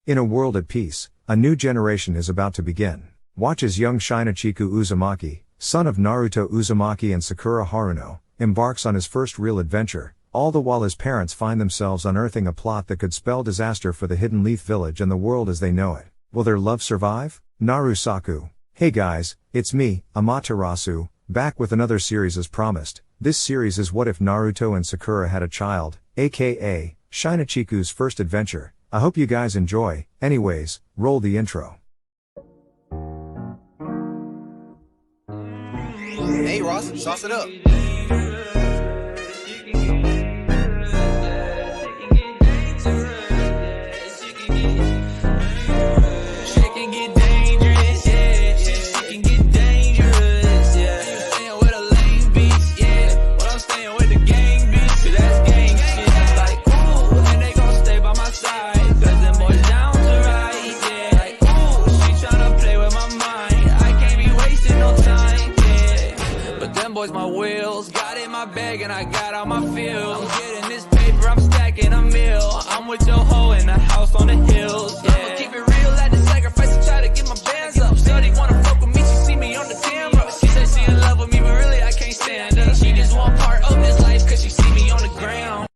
In a world at peace, a new generation is about to begin. Watch as young Shinachiku Uzumaki, son of Naruto Uzumaki and Sakura Haruno, embarks on his first real adventure, all the while his parents find themselves unearthing a plot that could spell disaster for the Hidden Leaf Village and the world as they know it. Will their love survive? NaruSaku. Hey guys, it's me, Amaterasu, back with another series as promised. This series is what if Naruto and Sakura had a child, aka Shinachiku's first adventure. I hope you guys enjoy. Anyways, roll the intro. Hey Ross, sauce it up. Boys, my wheels got in my bag and I got all my feels. I'm getting this paper, I'm stacking a meal. I'm with your hoe in the house on the hills. Yeah. I'ma keep it real, had to sacrifice to try to get my bands up. Shorty wanna fuck with me, she see me on the camera. She said she in love with me, but really I can't stand her. She just want part of this life cause she see me on the ground.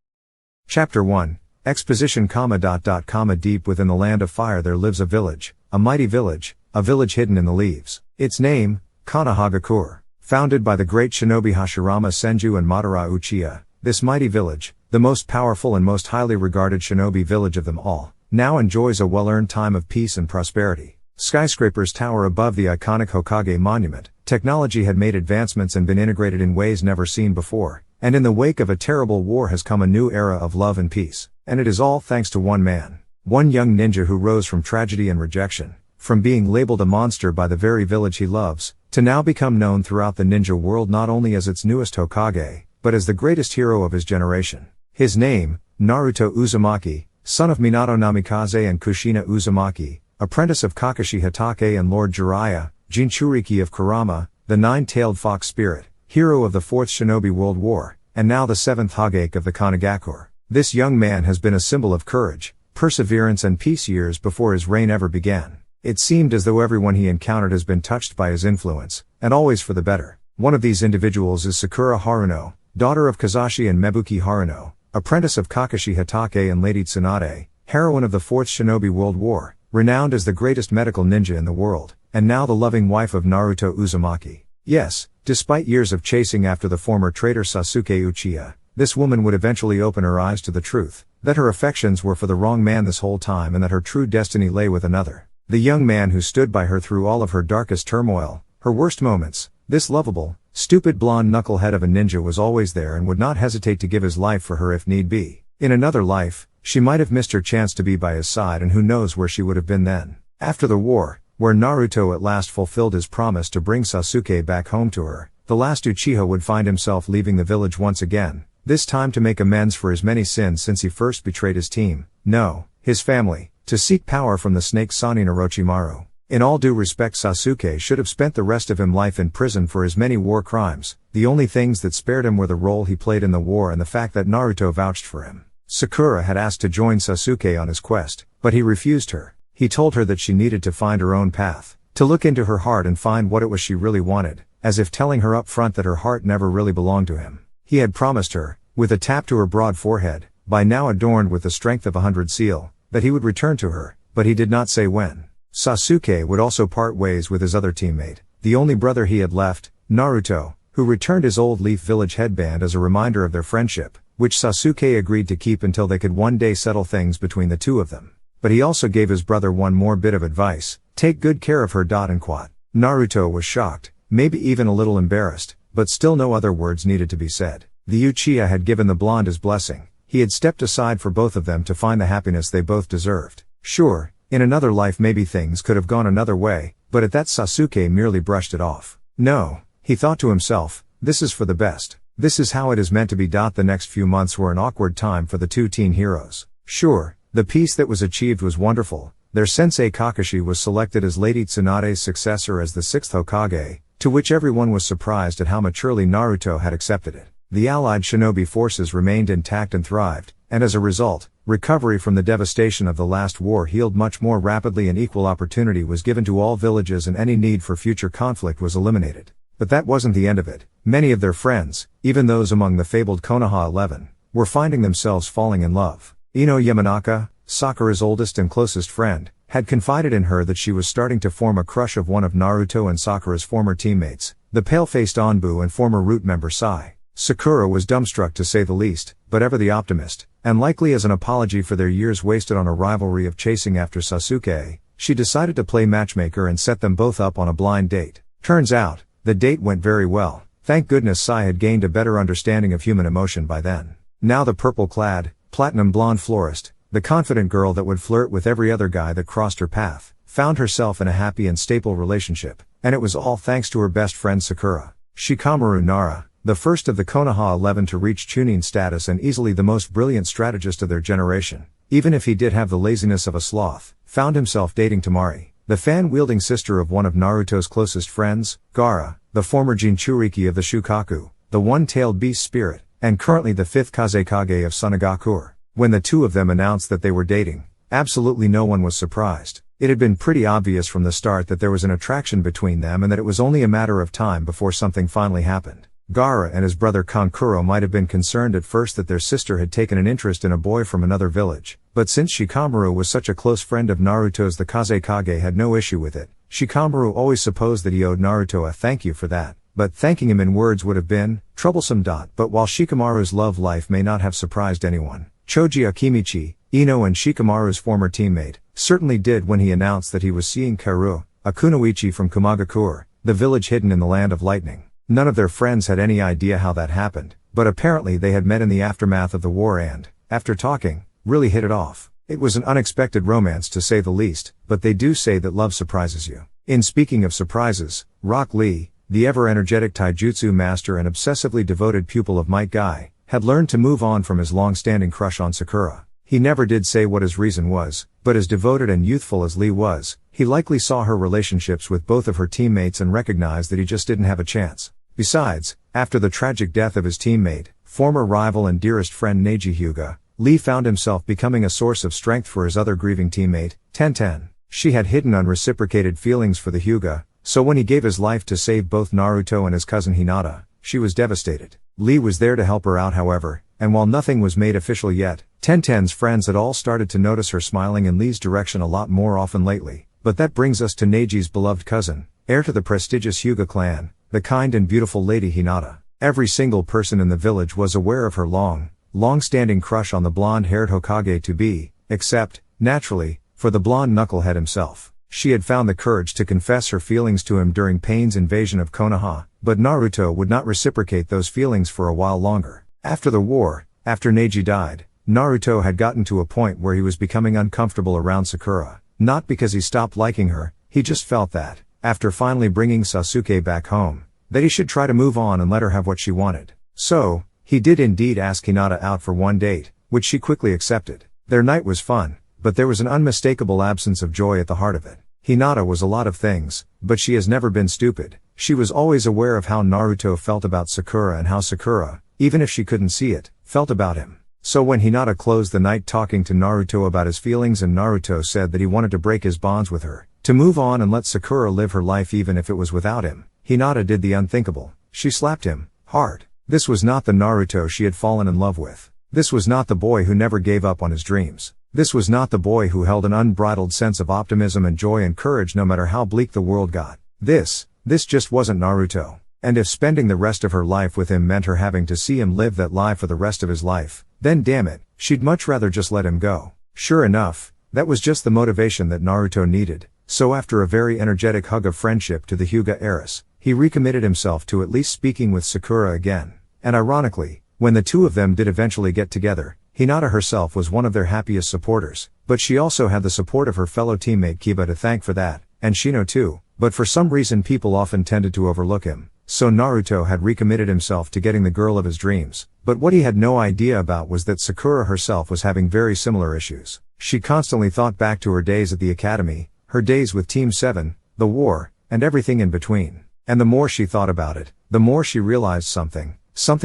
Chapter 1. Exposition, Deep within the land of fire there lives a village, a mighty village, a village hidden in the leaves. Its name, Konohagakure. Founded by the great shinobi Hashirama Senju and Madara Uchiha, this mighty village, the most powerful and most highly regarded shinobi village of them all, now enjoys a well-earned time of peace and prosperity. Skyscrapers tower above the iconic Hokage monument. Technology had made advancements and been integrated in ways never seen before, and in the wake of a terrible war has come a new era of love and peace. And it is all thanks to one man. One young ninja who rose from tragedy and rejection, from being labeled a monster by the very village he loves, to now become known throughout the ninja world not only as its newest Hokage, but as the greatest hero of his generation. His name, Naruto Uzumaki, son of Minato Namikaze and Kushina Uzumaki, apprentice of Kakashi Hatake and Lord Jiraiya, Jinchuriki of Kurama, the nine-tailed fox spirit, hero of the 4th Shinobi World War, and now the 7th Hokage of the Konogakure. This young man has been a symbol of courage, perseverance and peace years before his reign ever began. It seemed as though everyone he encountered has been touched by his influence, and always for the better. One of these individuals is Sakura Haruno, daughter of Kazashi and Mebuki Haruno, apprentice of Kakashi Hatake and Lady Tsunade, heroine of the 4th Shinobi World War, renowned as the greatest medical ninja in the world, and now the loving wife of Naruto Uzumaki. Yes, despite years of chasing after the former traitor Sasuke Uchiha, this woman would eventually open her eyes to the truth, that her affections were for the wrong man this whole time and that her true destiny lay with another. The young man who stood by her through all of her darkest turmoil, her worst moments, this lovable, stupid blonde knucklehead of a ninja was always there and would not hesitate to give his life for her if need be. In another life, she might have missed her chance to be by his side and who knows where she would have been then. After the war, where Naruto at last fulfilled his promise to bring Sasuke back home to her, the last Uchiha would find himself leaving the village once again, this time to make amends for his many sins since he first betrayed his team, no, his family, to seek power from the snake Sannin Orochimaru. In all due respect, Sasuke should have spent the rest of his life in prison for his many war crimes. The only things that spared him were the role he played in the war and the fact that Naruto vouched for him. Sakura had asked to join Sasuke on his quest, but he refused her. He told her that she needed to find her own path, to look into her heart and find what it was she really wanted, as if telling her up front that her heart never really belonged to him. He had promised her, with a tap to her broad forehead, by now adorned with the strength of 100 seal, that he would return to her, but he did not say when. Sasuke would also part ways with his other teammate, the only brother he had left, Naruto, who returned his old Leaf Village headband as a reminder of their friendship, which Sasuke agreed to keep until they could one day settle things between the two of them. But he also gave his brother one more bit of advice: take good care of her. And quote. Naruto was shocked, maybe even a little embarrassed, but still no other words needed to be said. The Uchiha had given the blonde his blessing. He had stepped aside for both of them to find the happiness they both deserved. Sure, in another life maybe things could have gone another way, but at that Sasuke merely brushed it off. No, he thought to himself, this is for the best. This is how it is meant to be. The next few months were an awkward time for the two teen heroes. Sure, the peace that was achieved was wonderful. Their sensei Kakashi was selected as Lady Tsunade's successor as the 6th Hokage, to which everyone was surprised at how maturely Naruto had accepted it. The allied shinobi forces remained intact and thrived, and as a result, recovery from the devastation of the last war healed much more rapidly and equal opportunity was given to all villages and any need for future conflict was eliminated. But that wasn't the end of it. Many of their friends, even those among the fabled Konoha 11, were finding themselves falling in love. Ino Yamanaka, Sakura's oldest and closest friend, had confided in her that she was starting to form a crush of one of Naruto and Sakura's former teammates, the pale-faced Anbu and former root member Sai. Sakura was dumbstruck to say the least, but ever the optimist, and likely as an apology for their years wasted on a rivalry of chasing after Sasuke, she decided to play matchmaker and set them both up on a blind date. Turns out, the date went very well. Thank goodness Sai had gained a better understanding of human emotion by then. Now the purple-clad, platinum blonde florist, the confident girl that would flirt with every other guy that crossed her path, found herself in a happy and stable relationship, and it was all thanks to her best friend Sakura. Shikamaru Nara, the first of the Konoha 11 to reach Chunin status and easily the most brilliant strategist of their generation, even if he did have the laziness of a sloth, found himself dating Temari, the fan-wielding sister of one of Naruto's closest friends, Gaara, the former Jinchuriki of the Shukaku, the one-tailed beast spirit, and currently the 5th Kazekage of Sunagakuur. When the two of them announced that they were dating, absolutely no one was surprised. It had been pretty obvious from the start that there was an attraction between them and that it was only a matter of time before something finally happened. Gaara and his brother Kankuro might have been concerned at first that their sister had taken an interest in a boy from another village, but since Shikamaru was such a close friend of Naruto's, the Kazekage had no issue with it. Shikamaru always supposed that he owed Naruto a thank you for that, but thanking him in words would have been troublesome. But while Shikamaru's love life may not have surprised anyone, Choji Akimichi, Ino and Shikamaru's former teammate, certainly did when he announced that he was seeing Karu, a kunoichi from Kumagakuur, the village hidden in the land of lightning. None of their friends had any idea how that happened, but apparently they had met in the aftermath of the war and, after talking, really hit it off. It was an unexpected romance to say the least, but they do say that love surprises you. In speaking of surprises, Rock Lee, the ever-energetic taijutsu master and obsessively devoted pupil of Might Guy, had learned to move on from his long-standing crush on Sakura. He never did say what his reason was, but as devoted and youthful as Lee was, he likely saw her relationships with both of her teammates and recognized that he just didn't have a chance. Besides, after the tragic death of his teammate, former rival and dearest friend Neji Hyuga, Lee found himself becoming a source of strength for his other grieving teammate, Tenten. She had hidden unreciprocated feelings for the Hyuga, so when he gave his life to save both Naruto and his cousin Hinata, she was devastated. Lee was there to help her out however, and while nothing was made official yet, Tenten's friends had all started to notice her smiling in Lee's direction a lot more often lately. But that brings us to Neji's beloved cousin, heir to the prestigious Hyuga clan, the kind and beautiful Lady Hinata. Every single person in the village was aware of her long-standing crush on the blonde-haired Hokage-to-be, except, naturally, for the blonde knucklehead himself. She had found the courage to confess her feelings to him during Pain's invasion of Konoha, but Naruto would not reciprocate those feelings for a while longer. After the war, after Neji died, Naruto had gotten to a point where he was becoming uncomfortable around Sakura. Not because he stopped liking her, he just felt that, after finally bringing Sasuke back home, that he should try to move on and let her have what she wanted. So, he did indeed ask Hinata out for one date, which she quickly accepted. Their night was fun, but there was an unmistakable absence of joy at the heart of it. Hinata was a lot of things, but she has never been stupid. She was always aware of how Naruto felt about Sakura and how Sakura, even if she couldn't see it, felt about him. So when Hinata closed the night talking to Naruto about his feelings and Naruto said that he wanted to break his bonds with her, to move on and let Sakura live her life even if it was without him, Hinata did the unthinkable. She slapped him, hard. This was not the Naruto she had fallen in love with. This was not the boy who never gave up on his dreams. This was not the boy who held an unbridled sense of optimism and joy and courage no matter how bleak the world got. This just wasn't Naruto. And if spending the rest of her life with him meant her having to see him live that lie for the rest of his life, then damn it, she'd much rather just let him go. Sure enough, that was just the motivation that Naruto needed. So after a very energetic hug of friendship to the Hyuga heiress, he recommitted himself to at least speaking with Sakura again. And ironically, when the two of them did eventually get together, Hinata herself was one of their happiest supporters, but she also had the support of her fellow teammate Kiba to thank for that, and Shino too, but for some reason people often tended to overlook him. So Naruto had recommitted himself to getting the girl of his dreams, but what he had no idea about was that Sakura herself was having very similar issues. She constantly thought back to her days at the academy, her days with Team 7, the war, and everything in between. And the more she thought about it, the more she realized something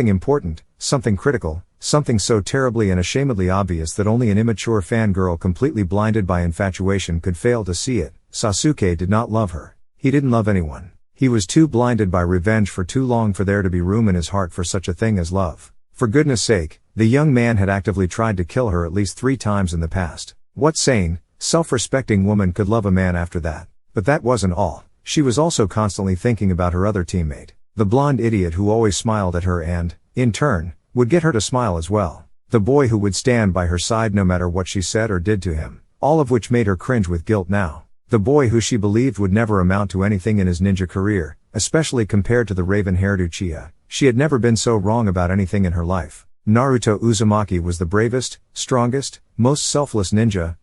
important, something critical, something so terribly and ashamedly obvious that only an immature fangirl completely blinded by infatuation could fail to see it. Sasuke did not love her. He didn't love anyone. He was too blinded by revenge for too long for there to be room in his heart for such a thing as love. For goodness sake, the young man had actively tried to kill her at least 3 times in the past. What sane, self-respecting woman could love a man after that? But that wasn't all. She was also constantly thinking about her other teammate, the blonde idiot who always smiled at her and, in turn, would get her to smile as well. The boy who would stand by her side no matter what she said or did to him. All of which made her cringe with guilt now. The boy who she believed would never amount to anything in his ninja career, especially compared to the raven-haired Uchiha. She had never been so wrong about anything in her life. Naruto Uzumaki was the bravest, strongest, most selfless ninja,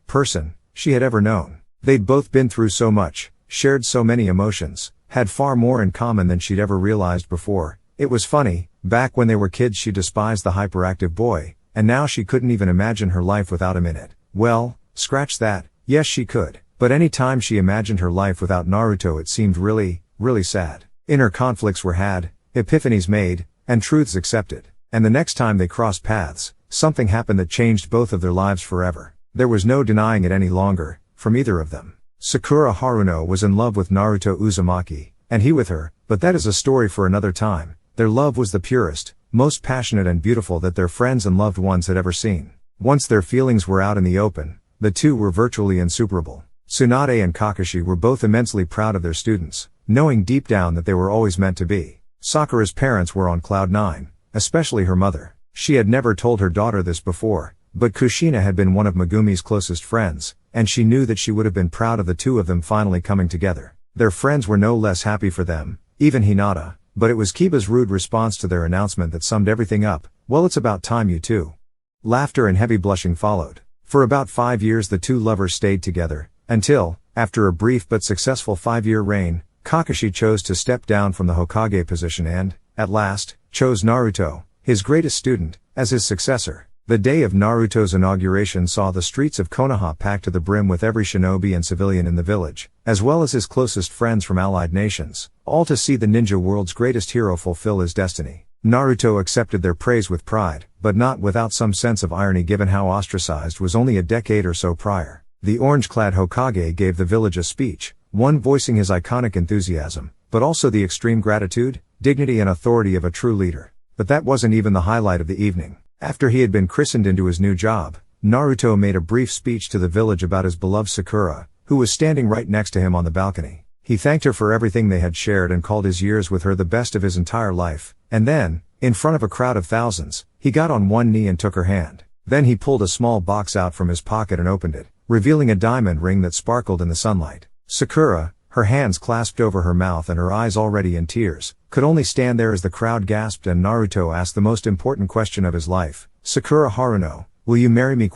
person, she had ever known. They'd both been through so much, shared so many emotions, had far more in common than she'd ever realized before. It was funny, back when they were kids she despised the hyperactive boy, and now she couldn't even imagine her life without him in it. Well, scratch that, yes she could. But any time she imagined her life without Naruto it seemed really, really sad. Inner conflicts were had, epiphanies made, and truths accepted. And the next time they crossed paths, something happened that changed both of their lives forever. There was no denying it any longer, from either of them. Sakura Haruno was in love with Naruto Uzumaki, and he with her, but that is a story for another time. Their love was the purest, most passionate and beautiful that their friends and loved ones had ever seen. Once their feelings were out in the open, the two were virtually inseparable. Tsunade and Kakashi were both immensely proud of their students, knowing deep down that they were always meant to be. Sakura's parents were on cloud 9, especially her mother. She had never told her daughter this before, but Kushina had been one of Megumi's closest friends, and she knew that she would have been proud of the two of them finally coming together. Their friends were no less happy for them, even Hinata, but it was Kiba's rude response to their announcement that summed everything up. Well, it's about time you two. Laughter and heavy blushing followed. For about 5 years the two lovers stayed together, until, after a brief but successful 5-year reign, Kakashi chose to step down from the Hokage position and, at last, chose Naruto, his greatest student, as his successor. The day of Naruto's inauguration saw the streets of Konoha packed to the brim with every shinobi and civilian in the village, as well as his closest friends from allied nations, all to see the ninja world's greatest hero fulfill his destiny. Naruto accepted their praise with pride, but not without some sense of irony given how ostracized was only a decade or so prior. The orange-clad Hokage gave the village a speech, one voicing his iconic enthusiasm, but also the extreme gratitude, dignity and authority of a true leader. But that wasn't even the highlight of the evening. After he had been christened into his new job, Naruto made a brief speech to the village about his beloved Sakura, who was standing right next to him on the balcony. He thanked her for everything they had shared and called his years with her the best of his entire life, and then, in front of a crowd of thousands, he got on one knee and took her hand. Then he pulled a small box out from his pocket and opened it, revealing a diamond ring that sparkled in the sunlight. Sakura, her hands clasped over her mouth and her eyes already in tears, could only stand there as the crowd gasped and Naruto asked the most important question of his life. Sakura Haruno, will you marry me? ?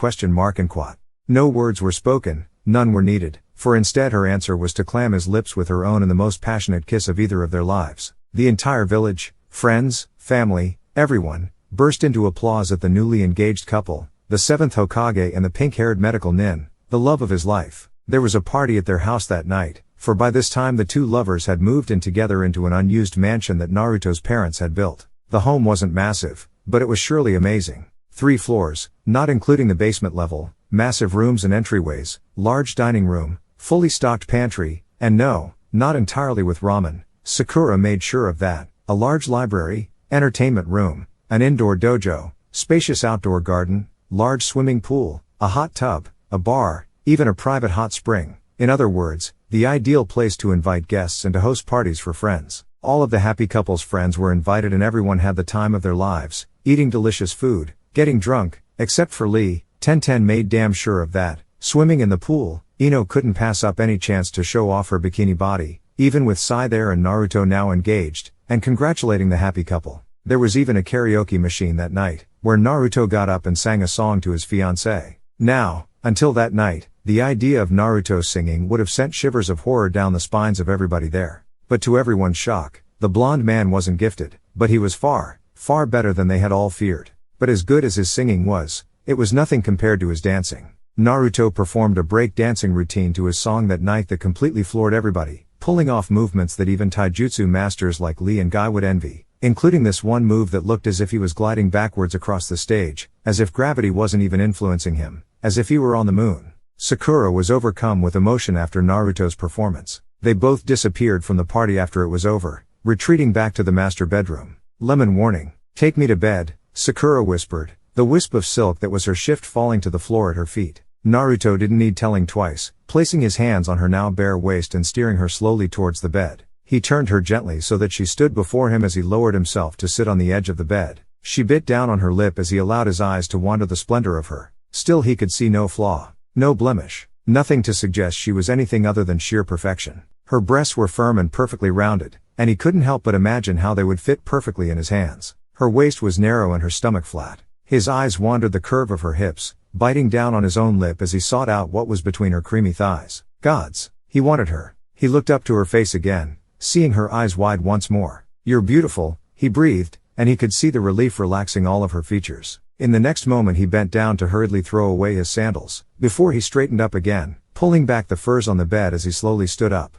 No words were spoken, none were needed, for instead her answer was to clam his lips with her own in the most passionate kiss of either of their lives. The entire village, friends, family, everyone, burst into applause at the newly engaged couple, the 7th Hokage and the pink-haired medical nin, the love of his life. There was a party at their house that night, for by this time the two lovers had moved in together into an unused mansion that Naruto's parents had built. The home wasn't massive, but it was surely amazing. 3 floors, not including the basement level, massive rooms and entryways, large dining room, fully stocked pantry, and no, not entirely with ramen. Sakura made sure of that. A large library, entertainment room, an indoor dojo, spacious outdoor garden, large swimming pool, a hot tub, a bar, even a private hot spring. In other words, the ideal place to invite guests and to host parties for friends. All of the happy couple's friends were invited and everyone had the time of their lives, eating delicious food, getting drunk, except for Lee. Tenten made damn sure of that. Swimming in the pool, Ino couldn't pass up any chance to show off her bikini body, even with Sai there and Naruto now engaged, and congratulating the happy couple. There was even a karaoke machine that night, where Naruto got up and sang a song to his fiancée. Now, until that night, the idea of Naruto singing would have sent shivers of horror down the spines of everybody there. But to everyone's shock, the blonde man wasn't gifted, but he was far, far better than they had all feared. But as good as his singing was, it was nothing compared to his dancing. Naruto performed a break dancing routine to his song that night that completely floored everybody, pulling off movements that even taijutsu masters like Lee and Guy would envy. including this one move that looked as if he was gliding backwards across the stage, as if gravity wasn't even influencing him, as if he were on the moon. Sakura was overcome with emotion after Naruto's performance. They both disappeared from the party after it was over, retreating back to the master bedroom. Lemon warning. Take me to bed, Sakura whispered, the wisp of silk that was her shift falling to the floor at her feet. Naruto didn't need telling twice, placing his hands on her now bare waist and steering her slowly towards the bed. He turned her gently so that she stood before him as he lowered himself to sit on the edge of the bed. She bit down on her lip as he allowed his eyes to wander the splendor of her. Still he could see no flaw, no blemish, nothing to suggest she was anything other than sheer perfection. Her breasts were firm and perfectly rounded, and he couldn't help but imagine how they would fit perfectly in his hands. Her waist was narrow and her stomach flat. His eyes wandered the curve of her hips, biting down on his own lip as he sought out what was between her creamy thighs. Gods! He wanted her. He looked up to her face again, seeing her eyes wide once more. You're beautiful, he breathed, and he could see the relief relaxing all of her features. In the next moment he bent down to hurriedly throw away his sandals, before he straightened up again, pulling back the furs on the bed as he slowly stood up.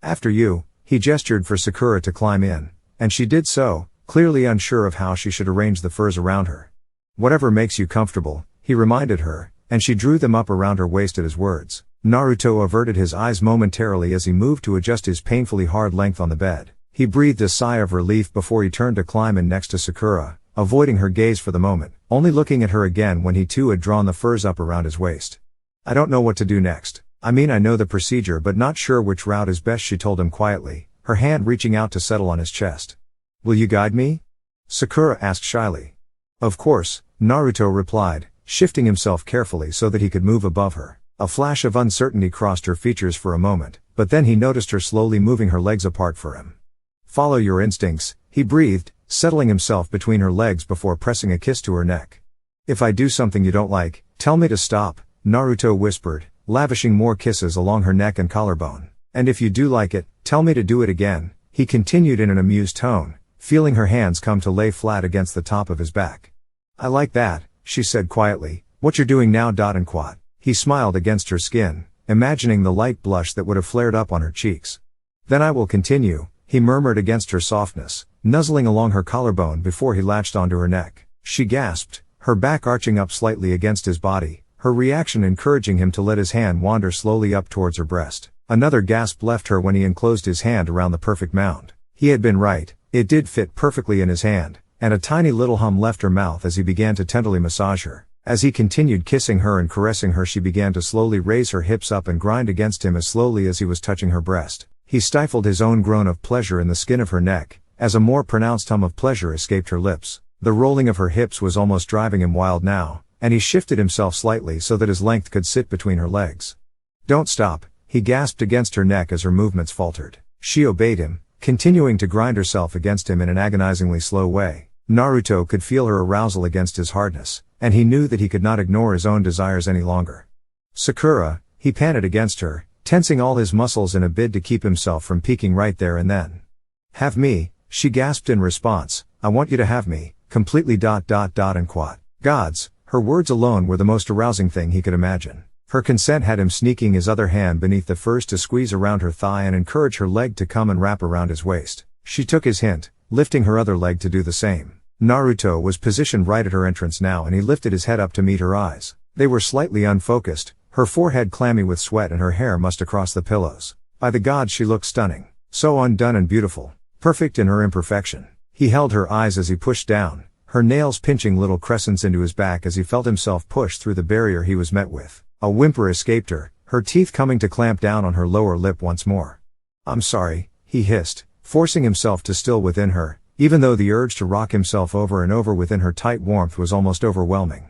After you, he gestured for Sakura to climb in, and she did so, clearly unsure of how she should arrange the furs around her. Whatever makes you comfortable, he reminded her, and she drew them up around her waist at his words. Naruto averted his eyes momentarily as he moved to adjust his painfully hard length on the bed. He breathed a sigh of relief before he turned to climb in next to Sakura, avoiding her gaze for the moment, only looking at her again when he too had drawn the furs up around his waist. I don't know what to do next. I mean, I know the procedure but not sure which route is best, she told him quietly, her hand reaching out to settle on his chest. Will you guide me? Sakura asked shyly. Of course, Naruto replied, shifting himself carefully so that he could move above her. A flash of uncertainty crossed her features for a moment, but then he noticed her slowly moving her legs apart for him. Follow your instincts, he breathed, settling himself between her legs before pressing a kiss to her neck. If I do something you don't like, tell me to stop, Naruto whispered, lavishing more kisses along her neck and collarbone. And if you do like it, tell me to do it again, he continued in an amused tone, feeling her hands come to lay flat against the top of his back. I like that, she said quietly, what you're doing now. And quat. He smiled against her skin, imagining the light blush that would have flared up on her cheeks. Then I will continue, he murmured against her softness, nuzzling along her collarbone before he latched onto her neck. She gasped, her back arching up slightly against his body, her reaction encouraging him to let his hand wander slowly up towards her breast. Another gasp left her when he enclosed his hand around the perfect mound. He had been right, it did fit perfectly in his hand, and a tiny little hum left her mouth as he began to tenderly massage her. As he continued kissing her and caressing her, she began to slowly raise her hips up and grind against him as slowly as he was touching her breast. He stifled his own groan of pleasure in the skin of her neck, as a more pronounced hum of pleasure escaped her lips. The rolling of her hips was almost driving him wild now, and he shifted himself slightly so that his length could sit between her legs. Don't stop, he gasped against her neck as her movements faltered. She obeyed him, continuing to grind herself against him in an agonizingly slow way. Naruto could feel her arousal against his hardness, and he knew that he could not ignore his own desires any longer. Sakura, he panted against her, tensing all his muscles in a bid to keep himself from peaking right there and then. Have me, she gasped in response, I want you to have me, completely ... and quat. Gods, her words alone were the most arousing thing he could imagine. Her consent had him sneaking his other hand beneath the furs to squeeze around her thigh and encourage her leg to come and wrap around his waist. She took his hint, lifting her other leg to do the same. Naruto was positioned right at her entrance now, and he lifted his head up to meet her eyes. They were slightly unfocused, her forehead clammy with sweat and her hair mussed across the pillows. By the gods, she looked stunning. So undone and beautiful. Perfect in her imperfection. He held her eyes as he pushed down, her nails pinching little crescents into his back as he felt himself push through the barrier he was met with. A whimper escaped her, her teeth coming to clamp down on her lower lip once more. I'm sorry, he hissed, forcing himself to still within her, even though the urge to rock himself over and over within her tight warmth was almost overwhelming.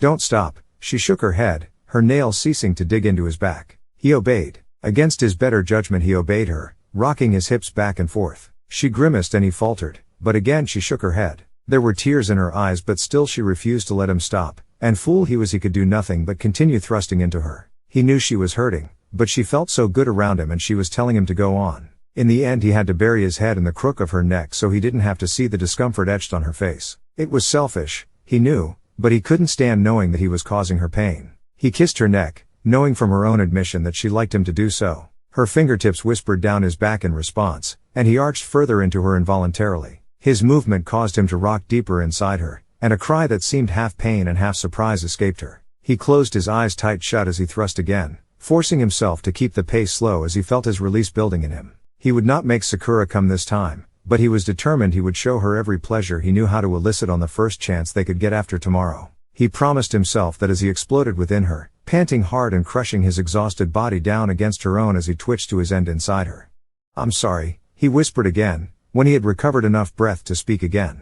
Don't stop, she shook her head, her nails ceasing to dig into his back. He obeyed. Against his better judgment he obeyed her, rocking his hips back and forth. She grimaced and he faltered, but again she shook her head. There were tears in her eyes, but still she refused to let him stop, and fool he was, he could do nothing but continue thrusting into her. He knew she was hurting, but she felt so good around him and she was telling him to go on. In the end he had to bury his head in the crook of her neck so he didn't have to see the discomfort etched on her face. It was selfish, he knew, but he couldn't stand knowing that he was causing her pain. He kissed her neck, knowing from her own admission that she liked him to do so. Her fingertips whispered down his back in response, and he arched further into her involuntarily. His movement caused him to rock deeper inside her, and a cry that seemed half pain and half surprise escaped her. He closed his eyes tight shut as he thrust again, forcing himself to keep the pace slow as he felt his release building in him. He would not make Sakura come this time, but he was determined he would show her every pleasure he knew how to elicit on the first chance they could get after tomorrow. He promised himself that as he exploded within her, panting hard and crushing his exhausted body down against her own as he twitched to his end inside her. "I'm sorry," he whispered again, when he had recovered enough breath to speak again.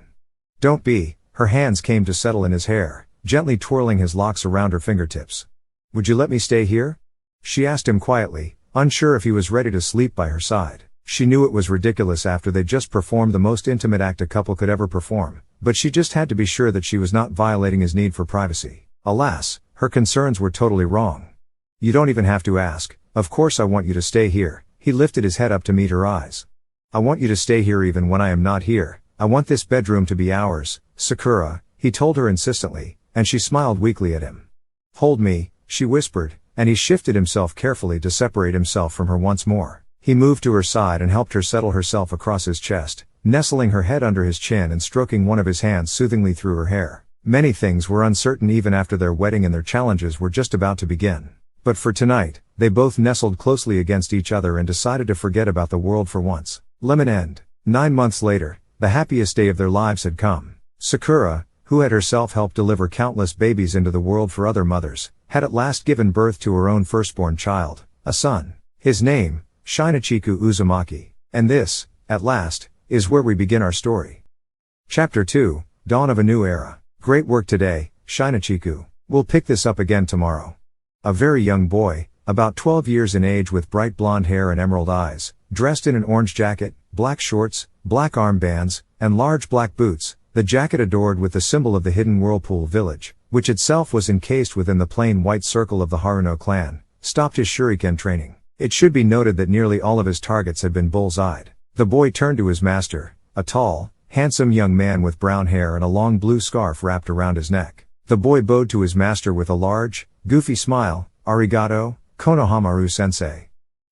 "Don't be." Her hands came to settle in his hair, gently twirling his locks around her fingertips. "Would you let me stay here?" she asked him quietly, unsure if he was ready to sleep by her side. She knew it was ridiculous after they'd just performed the most intimate act a couple could ever perform, but she just had to be sure that she was not violating his need for privacy. Alas, her concerns were totally wrong. "You don't even have to ask. Of course I want you to stay here." He lifted his head up to meet her eyes. "I want you to stay here even when I am not here. I want this bedroom to be ours, Sakura," he told her insistently, and she smiled weakly at him. "Hold me," she whispered, and he shifted himself carefully to separate himself from her once more. He moved to her side and helped her settle herself across his chest, nestling her head under his chin and stroking one of his hands soothingly through her hair. Many things were uncertain even after their wedding and their challenges were just about to begin. But for tonight, they both nestled closely against each other and decided to forget about the world for once. Lemon End. 9 months later, the happiest day of their lives had come. Sakura, who had herself helped deliver countless babies into the world for other mothers, had at last given birth to her own firstborn child, a son. His name, Shinachiku Uzumaki. And this, at last, is where we begin our story. Chapter 2, Dawn of a New Era. Great work today, Shinachiku. We'll pick this up again tomorrow. A very young boy, about 12 years in age with bright blonde hair and emerald eyes, dressed in an orange jacket, black shorts, black armbands, and large black boots, the jacket adorned with the symbol of the hidden whirlpool village, which itself was encased within the plain white circle of the Haruno clan, stopped his shuriken training. It should be noted that nearly all of his targets had been bull's-eyed. The boy turned to his master, a tall, handsome young man with brown hair and a long blue scarf wrapped around his neck. The boy bowed to his master with a large, goofy smile. "Arigato, Konohamaru-sensei."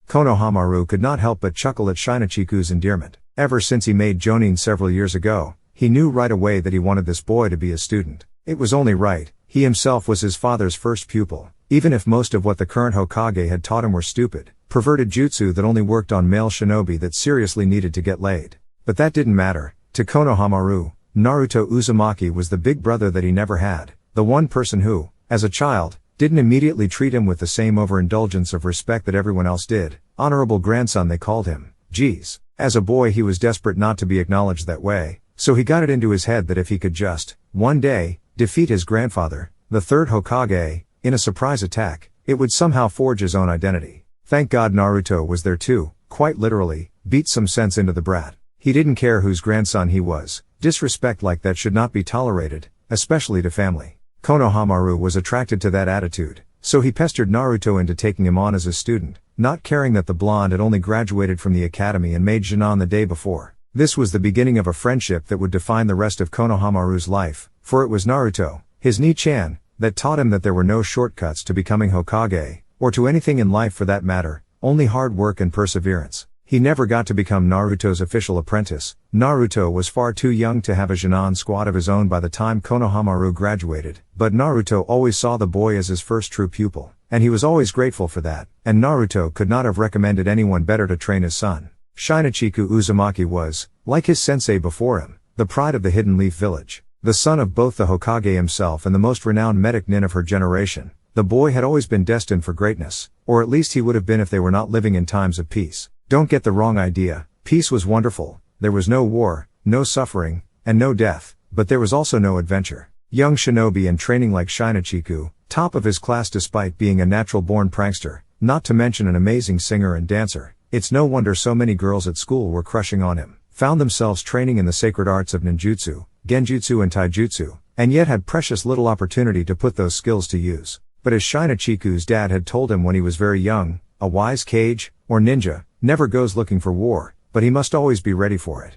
Konohamaru could not help but chuckle at Shinichiku's endearment. Ever since he made Jonin several years ago, he knew right away that he wanted this boy to be a student. It was only right. He himself was his father's first pupil, even if most of what the current Hokage had taught him were stupid, perverted jutsu that only worked on male shinobi that seriously needed to get laid. But that didn't matter. To Konohamaru, Naruto Uzumaki was the big brother that he never had, the one person who, as a child, didn't immediately treat him with the same overindulgence of respect that everyone else did. Honorable grandson they called him. Geez. As a boy he was desperate not to be acknowledged that way, so he got it into his head that if he could just, one day, defeat his grandfather, the third Hokage, in a surprise attack, it would somehow forge his own identity. Thank God Naruto was there too, quite literally, beat some sense into the brat. He didn't care whose grandson he was. Disrespect like that should not be tolerated, especially to family. Konohamaru was attracted to that attitude, so he pestered Naruto into taking him on as a student, not caring that the blonde had only graduated from the academy and made Jinan the day before. This was the beginning of a friendship that would define the rest of Konohamaru's life, for it was Naruto, his Ni-chan, that taught him that there were no shortcuts to becoming Hokage, or to anything in life for that matter, only hard work and perseverance. He never got to become Naruto's official apprentice. Naruto was far too young to have a Jinan squad of his own by the time Konohamaru graduated, but Naruto always saw the boy as his first true pupil, and he was always grateful for that, and Naruto could not have recommended anyone better to train his son. Shinachiku Uzumaki was, like his sensei before him, the pride of the Hidden Leaf Village. The son of both the Hokage himself and the most renowned medic nin of her generation, the boy had always been destined for greatness, or at least he would have been if they were not living in times of peace. Don't get the wrong idea, peace was wonderful, there was no war, no suffering, and no death, but there was also no adventure. Young shinobi and training like Shinachiku, top of his class despite being a natural-born prankster, not to mention an amazing singer and dancer, it's no wonder so many girls at school were crushing on him, found themselves training in the sacred arts of ninjutsu, genjutsu and taijutsu, and yet had precious little opportunity to put those skills to use. But as Shinichiku's dad had told him when he was very young, a wise kage, or ninja, never goes looking for war, but he must always be ready for it.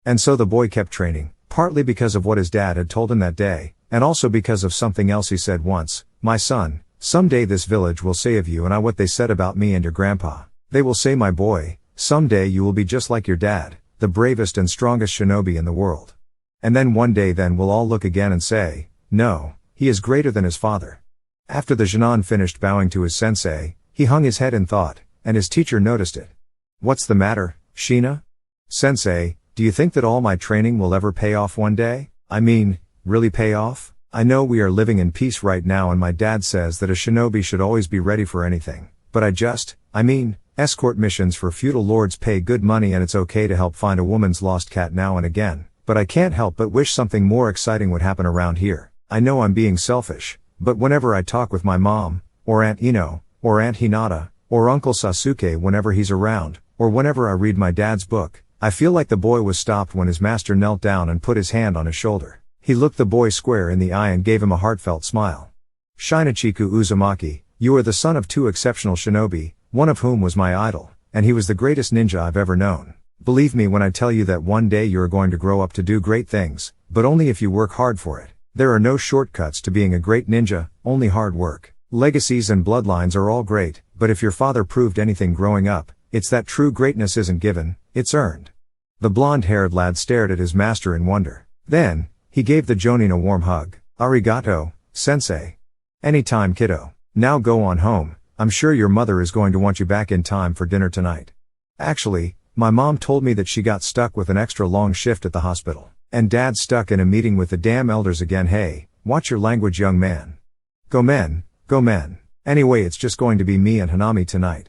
And so the boy kept training, partly because of what his dad had told him that day, and also because of something else he said once. "My son, someday this village will say of you what they said about me and your grandpa. They will say, my boy, someday you will be just like your dad, the bravest and strongest shinobi in the world. And then one day then we'll all look again and say, no, he is greater than his father. After the Jonin finished bowing to his sensei, he hung his head in thought, and his teacher noticed it. What's the matter, Shina? Sensei, do you think that all my training will ever pay off one day? I mean, really pay off? I know we are living in peace right now and my dad says that a shinobi should always be ready for anything, but escort missions for feudal lords pay good money and it's okay to help find a woman's lost cat now and again, but I can't help but wish something more exciting would happen around here. I know I'm being selfish, but whenever I talk with my mom, or Aunt Ino, or Aunt Hinata, or Uncle Sasuke whenever he's around, or whenever I read my dad's book, I feel like the boy was stopped when his master knelt down and put his hand on his shoulder. He looked the boy square in the eye and gave him a heartfelt smile. Shinachiku Uzumaki, you are the son of two exceptional shinobi, one of whom was my idol, and he was the greatest ninja I've ever known. Believe me when I tell you that one day you are going to grow up to do great things, but only if you work hard for it. There are no shortcuts to being a great ninja, only hard work. Legacies and bloodlines are all great, but if your father proved anything growing up, it's that true greatness isn't given, it's earned. The blonde-haired lad stared at his master in wonder. Then, he gave the Jonin a warm hug. Arigato, sensei. Anytime, kiddo. Now go on home, I'm sure your mother is going to want you back in time for dinner tonight. Actually, my mom told me that she got stuck with an extra long shift at the hospital. And dad's stuck in a meeting with the damn elders again. Hey, watch your language, young man. Go men, go men. Anyway, it's just going to be me and Hanami tonight.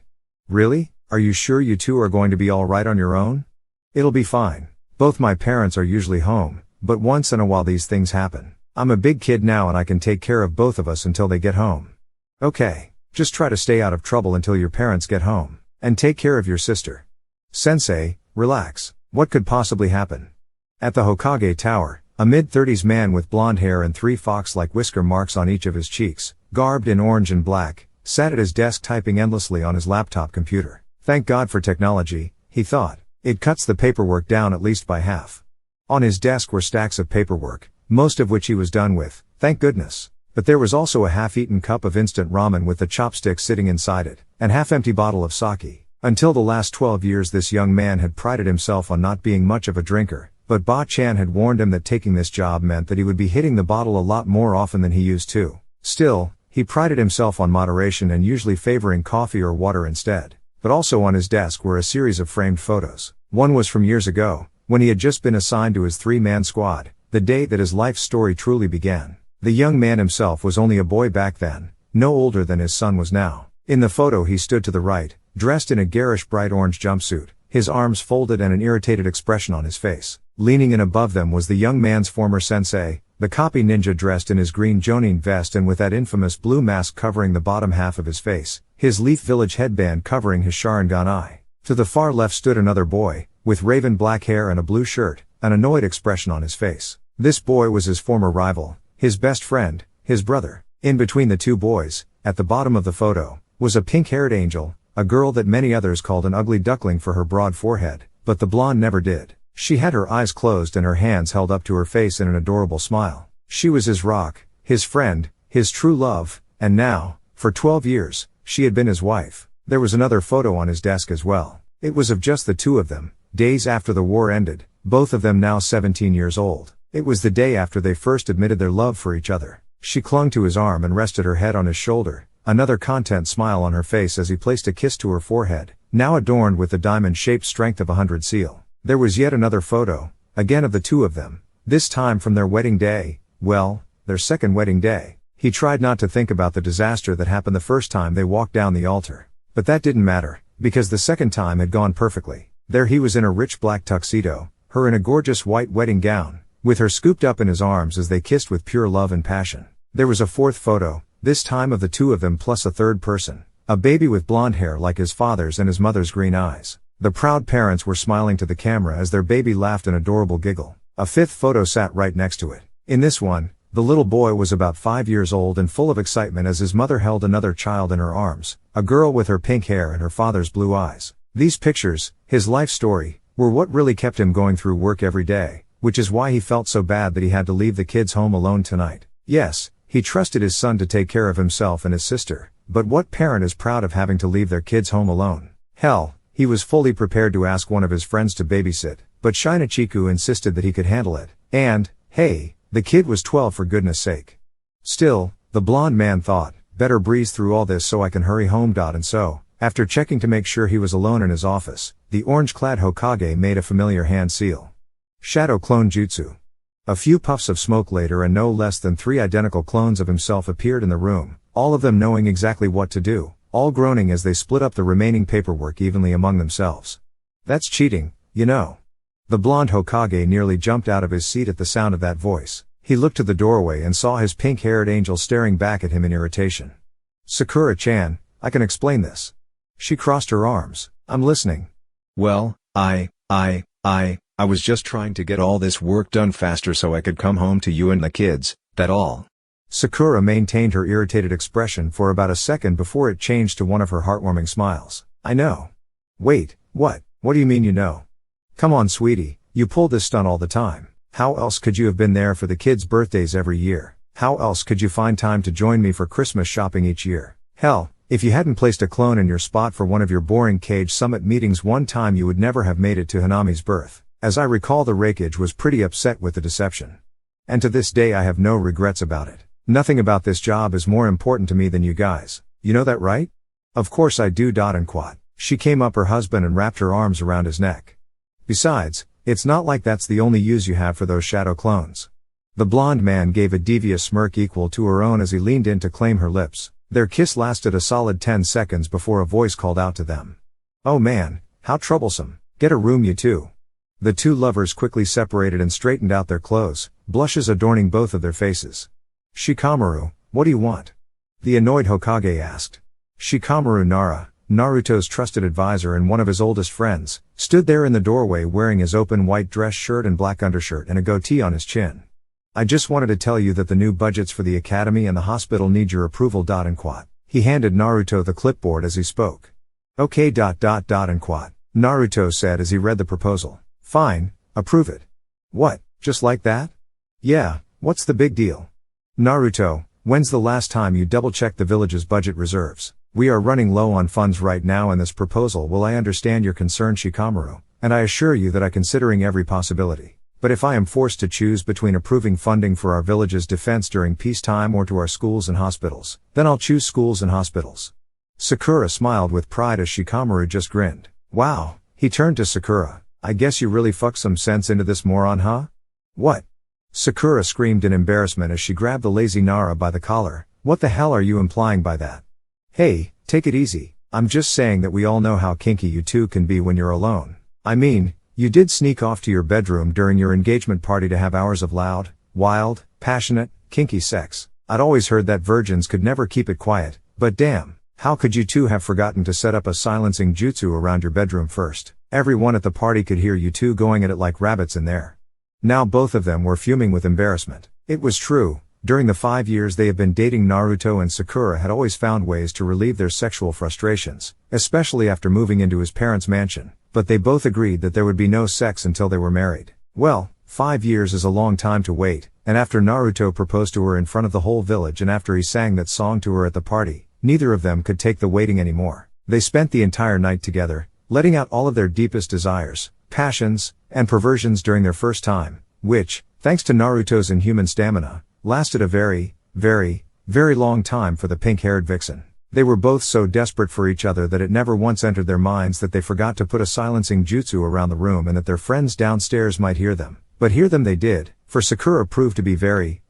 Really? Are you sure you two are going to be alright on your own? It'll be fine. Both my parents are usually home, but once in a while these things happen. I'm a big kid now and I can take care of both of us until they get home. Okay, just try to stay out of trouble until your parents get home. And take care of your sister. Sensei, relax. What could possibly happen? At the Hokage Tower, a mid-30s man with blonde hair and 3 fox-like whisker marks on each of his cheeks, garbed in orange and black, sat at his desk typing endlessly on his laptop computer. Thank God for technology, he thought. It cuts the paperwork down at least by half. On his desk were stacks of paperwork, most of which he was done with, thank goodness. But there was also a half-eaten cup of instant ramen with the chopsticks sitting inside it, and half-empty bottle of sake. Until the last 12 years this young man had prided himself on not being much of a drinker, but Ba-chan had warned him that taking this job meant that he would be hitting the bottle a lot more often than he used to. Still, he prided himself on moderation and usually favoring coffee or water instead. But also on his desk were a series of framed photos. One was from years ago, when he had just been assigned to his 3-man squad, the day that his life story truly began. The young man himself was only a boy back then, no older than his son was now. In the photo he stood to the right, dressed in a garish bright orange jumpsuit, his arms folded and an irritated expression on his face. Leaning in above them was the young man's former sensei, the copy ninja dressed in his green Jonin vest and with that infamous blue mask covering the bottom half of his face, his Leaf Village headband covering his Sharingan eye. To the far left stood another boy, with raven black hair and a blue shirt, an annoyed expression on his face. This boy was his former rival, his best friend, his brother. In between the two boys, at the bottom of the photo, was a pink-haired angel, a girl that many others called an ugly duckling for her broad forehead, but the blonde never did. She had her eyes closed and her hands held up to her face in an adorable smile. She was his rock, his friend, his true love, and now, for 12 years, she had been his wife. There was another photo on his desk as well. It was of just the two of them, days after the war ended, both of them now 17 years old. It was the day after they first admitted their love for each other. She clung to his arm and rested her head on his shoulder, another content smile on her face as he placed a kiss to her forehead, now adorned with the diamond-shaped strength of 100 seal. There was yet another photo, again of the two of them, this time from their wedding day, well, their second wedding day. He tried not to think about the disaster that happened the first time they walked down the altar. But that didn't matter, because the second time had gone perfectly. There he was in a rich black tuxedo, her in a gorgeous white wedding gown, with her scooped up in his arms as they kissed with pure love and passion. There was a fourth photo, this time of the two of them plus a third person, a baby with blonde hair like his father's and his mother's green eyes. The proud parents were smiling to the camera as their baby laughed an adorable giggle. A fifth photo sat right next to it. In this one, the little boy was about 5 years old and full of excitement as his mother held another child in her arms, a girl with her pink hair and her father's blue eyes. These pictures, his life story, were what really kept him going through work every day, which is why he felt so bad that he had to leave the kids home alone tonight. Yes, he trusted his son to take care of himself and his sister, but what parent is proud of having to leave their kids home alone? Hell, he was fully prepared to ask one of his friends to babysit, but Shinachiku insisted that he could handle it, and, hey, the kid was 12 for goodness sake. Still, the blonde man thought, better breeze through all this so I can hurry home. And so, after checking to make sure he was alone in his office, the orange-clad Hokage made a familiar hand seal. Shadow Clone Jutsu. A few puffs of smoke later and no less than 3 identical clones of himself appeared in the room, all of them knowing exactly what to do, all groaning as they split up the remaining paperwork evenly among themselves. That's cheating, you know. The blonde Hokage nearly jumped out of his seat at the sound of that voice. He looked to the doorway and saw his pink-haired angel staring back at him in irritation. Sakura-chan, I can explain this. She crossed her arms. I'm listening. Well, I was just trying to get all this work done faster so I could come home to you and the kids, that all. Sakura maintained her irritated expression for about a second before it changed to one of her heartwarming smiles. I know. Wait, what? What do you mean you know? Come on sweetie, you pull this stunt all the time. How else could you have been there for the kids' birthdays every year? How else could you find time to join me for Christmas shopping each year? Hell, if you hadn't placed a clone in your spot for one of your boring Cage Summit meetings one time you would never have made it to Hanami's birth. As I recall, the Raikage was pretty upset with the deception. And to this day I have no regrets about it. Nothing about this job is more important to me than you guys. You know that, right? Of course I do. And quat. She came up her husband and wrapped her arms around his neck. Besides, it's not like that's the only use you have for those shadow clones. The blonde man gave a devious smirk equal to her own as he leaned in to claim her lips. Their kiss lasted a solid 10 seconds before a voice called out to them. Oh man, how troublesome. Get a room you two. The two lovers quickly separated and straightened out their clothes, blushes adorning both of their faces. Shikamaru, what do you want? The annoyed Hokage asked. Shikamaru Nara, Naruto's trusted advisor and one of his oldest friends, stood there in the doorway wearing his open white dress shirt and black undershirt and a goatee on his chin. I just wanted to tell you that the new budgets for the academy and the hospital need your approval. And quat. He handed Naruto the clipboard as he spoke. Okay. And quat. Naruto said as he read the proposal. Fine, approve it. What, just like that? Yeah, what's the big deal? Naruto, when's the last time you double-checked the village's budget reserves? We are running low on funds right now and this proposal will. I understand your concern Shikamaru, and I assure you that I'm considering every possibility. But if I am forced to choose between approving funding for our village's defense during peacetime or to our schools and hospitals, then I'll choose schools and hospitals. Sakura smiled with pride as Shikamaru just grinned. Wow, he turned to Sakura. I guess you really fucked some sense into this moron, huh? What? Sakura screamed in embarrassment as she grabbed the lazy Nara by the collar. What the hell are you implying by that? Hey, take it easy. I'm just saying that we all know how kinky you two can be when you're alone. I mean, you did sneak off to your bedroom during your engagement party to have hours of loud, wild, passionate, kinky sex. I'd always heard that virgins could never keep it quiet, but damn, how could you two have forgotten to set up a silencing jutsu around your bedroom first? Everyone at the party could hear you two going at it like rabbits in there. Now both of them were fuming with embarrassment. It was true. During the 5 years they had been dating, Naruto and Sakura had always found ways to relieve their sexual frustrations, especially after moving into his parents' mansion, but they both agreed that there would be no sex until they were married. Well, 5 years is a long time to wait, and after Naruto proposed to her in front of the whole village and after he sang that song to her at the party, neither of them could take the waiting anymore. They spent the entire night together, letting out all of their deepest desires, passions, and perversions during their first time, which, thanks to Naruto's inhuman stamina, lasted a very, very, very long time for the pink-haired vixen. They were both so desperate for each other that it never once entered their minds that they forgot to put a silencing jutsu around the room and that their friends downstairs might hear them. But hear them they did, for Sakura proved to be very,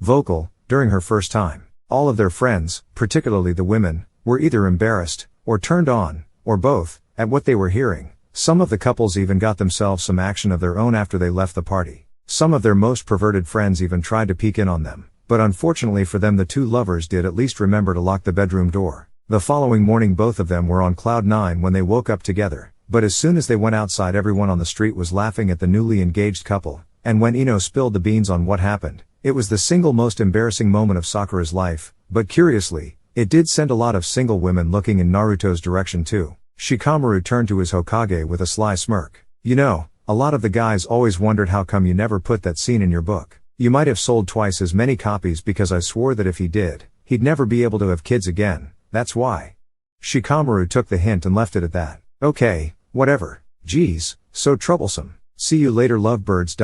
vocal, during her first time. All of their friends, particularly the women, were either embarrassed, or turned on, or both, at what they were hearing. Some of the couples even got themselves some action of their own after they left the party. Some of their most perverted friends even tried to peek in on them, but unfortunately for them the two lovers did at least remember to lock the bedroom door. The following morning both of them were on cloud 9 when they woke up together, but as soon as they went outside everyone on the street was laughing at the newly engaged couple, and when Ino spilled the beans on what happened, it was the single most embarrassing moment of Sakura's life, but curiously, it did send a lot of single women looking in Naruto's direction too. Shikamaru turned to his Hokage with a sly smirk. You know, a lot of the guys always wondered how come you never put that scene in your book. You might have sold twice as many copies because I swore that if he did, he'd never be able to have kids again, that's why. Shikamaru took the hint and left it at that. Okay, whatever. Geez, so troublesome. See you later lovebirds.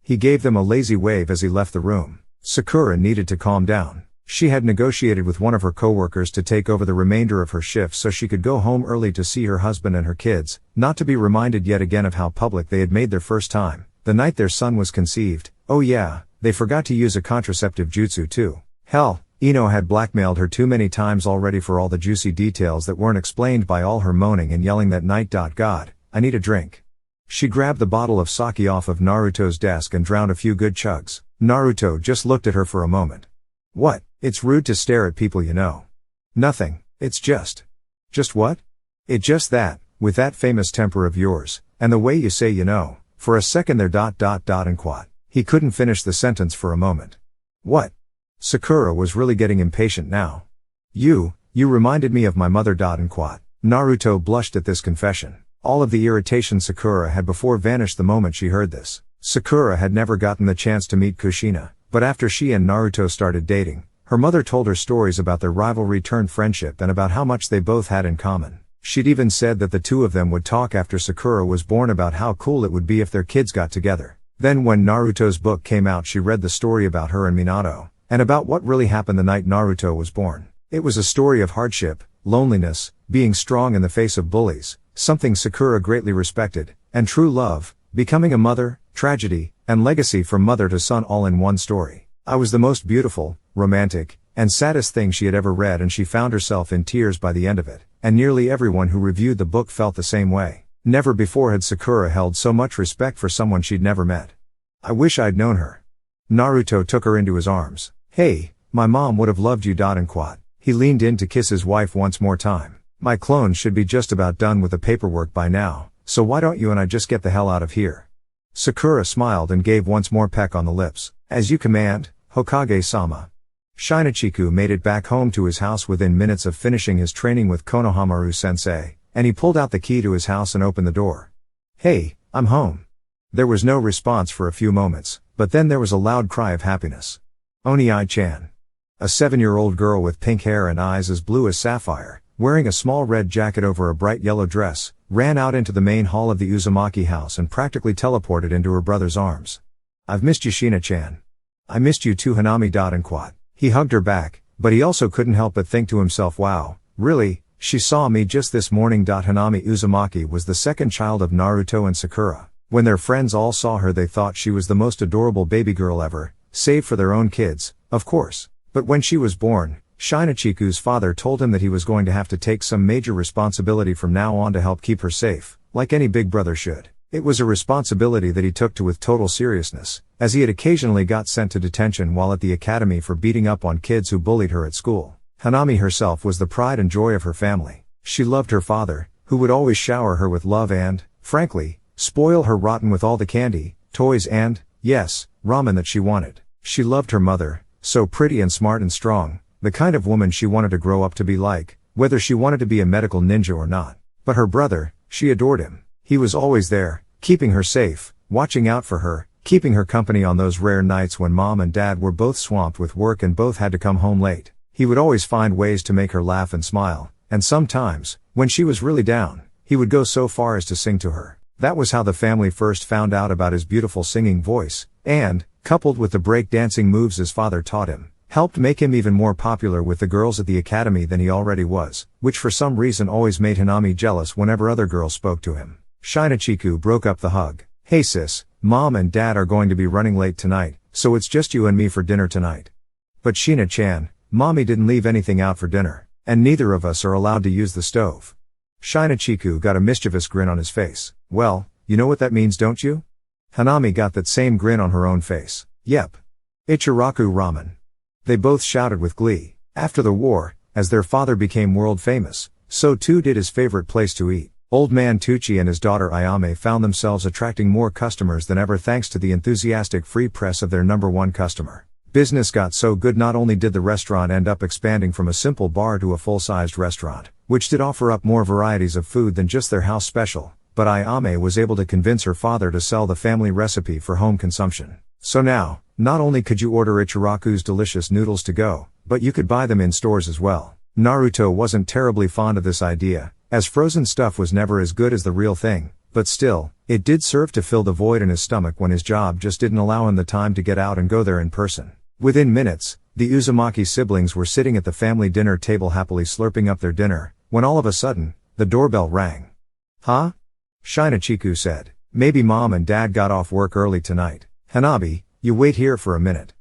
He gave them a lazy wave as he left the room. Sakura needed to calm down. She had negotiated with one of her coworkers to take over the remainder of her shift so she could go home early to see her husband and her kids, not to be reminded yet again of how public they had made their first time, the night their son was conceived. Oh yeah, they forgot to use a contraceptive jutsu too. Hell, Ino had blackmailed her too many times already for all the juicy details that weren't explained by all her moaning and yelling that night. God, I need a drink. She grabbed the bottle of sake off of Naruto's desk and drowned a few good chugs. Naruto just looked at her for a moment. What? It's rude to stare at people you know. Nothing, it's just. Just what? It just that, with that famous temper of yours, and the way you say you know, for a second there. And quat. He couldn't finish the sentence for a moment. What? Sakura was really getting impatient now. You reminded me of my mother. And quat. Naruto blushed at this confession. All of the irritation Sakura had before vanished the moment she heard this. Sakura had never gotten the chance to meet Kushina, but after she and Naruto started dating, her mother told her stories about their rivalry turned friendship and about how much they both had in common. She'd even said that the two of them would talk after Sakura was born about how cool it would be if their kids got together. Then when Naruto's book came out, she read the story about her and Minato, and about what really happened the night Naruto was born. It was a story of hardship, loneliness, being strong in the face of bullies, something Sakura greatly respected, and true love, becoming a mother, tragedy, and legacy from mother to son all in one story. I was the most beautiful, romantic, and saddest thing she had ever read, and she found herself in tears by the end of it, and nearly everyone who reviewed the book felt the same way. Never before had Sakura held so much respect for someone she'd never met. I wish I'd known her. Naruto took her into his arms. Hey, my mom would have loved you. And quat. He leaned in to kiss his wife once more time. My clones should be just about done with the paperwork by now, so why don't you and I just get the hell out of here? Sakura smiled and gave once more peck on the lips. As you command, Hokage-sama. Shinachiku made it back home to his house within minutes of finishing his training with Konohamaru-sensei, and he pulled out the key to his house and opened the door. Hey, I'm home. There was no response for a few moments, but then there was a loud cry of happiness. Oni-chan. A 7-year-old girl with pink hair and eyes as blue as sapphire, wearing a small red jacket over a bright yellow dress, ran out into the main hall of the Uzumaki house and practically teleported into her brother's arms. I've missed you, Shina-chan. I missed you too, Hanami. And quat. He hugged her back, but he also couldn't help but think to himself, wow, really, she saw me just this morning. Hanami Uzumaki was the second child of Naruto and Sakura. When their friends all saw her, they thought she was the most adorable baby girl ever, save for their own kids, of course. But when she was born, Shinichiku's father told him that he was going to have to take some major responsibility from now on to help keep her safe, like any big brother should. It was a responsibility that he took to with total seriousness, as he had occasionally got sent to detention while at the academy for beating up on kids who bullied her at school. Hanami herself was the pride and joy of her family. She loved her father, who would always shower her with love and, frankly, spoil her rotten with all the candy, toys and, yes, ramen that she wanted. She loved her mother, so pretty and smart and strong, the kind of woman she wanted to grow up to be like, whether she wanted to be a medical ninja or not. But her brother, she adored him. He was always there, keeping her safe, watching out for her, keeping her company on those rare nights when mom and dad were both swamped with work and both had to come home late. He would always find ways to make her laugh and smile, and sometimes, when she was really down, he would go so far as to sing to her. That was how the family first found out about his beautiful singing voice, and, coupled with the break-dancing moves his father taught him, helped make him even more popular with the girls at the academy than he already was, which for some reason always made Hanami jealous whenever other girls spoke to him. Shinichiku broke up the hug. Hey sis, mom and dad are going to be running late tonight, so it's just you and me for dinner tonight. But Shina-chan, mommy didn't leave anything out for dinner, and neither of us are allowed to use the stove. Shinichiku got a mischievous grin on his face. Well, you know what that means, don't you? Hanami got that same grin on her own face. Yep. Ichiraku ramen. They both shouted with glee. After the war, as their father became world famous, so too did his favorite place to eat. Old man Tucci and his daughter Ayame found themselves attracting more customers than ever thanks to the enthusiastic free press of their #1 customer. Business got so good not only did the restaurant end up expanding from a simple bar to a full-sized restaurant, which did offer up more varieties of food than just their house special, but Ayame was able to convince her father to sell the family recipe for home consumption. So now, not only could you order Ichiraku's delicious noodles to go, but you could buy them in stores as well. Naruto wasn't terribly fond of this idea, as frozen stuff was never as good as the real thing, But still, it did serve to fill the void in his stomach when his job just didn't allow him the time to get out and go there in person. Within minutes, the Uzumaki siblings were sitting at the family dinner table happily slurping up their dinner, when all of a sudden, the doorbell rang. Huh? Shinachiku said. Maybe mom and dad got off work early tonight. Hanabi, you wait here for a minute.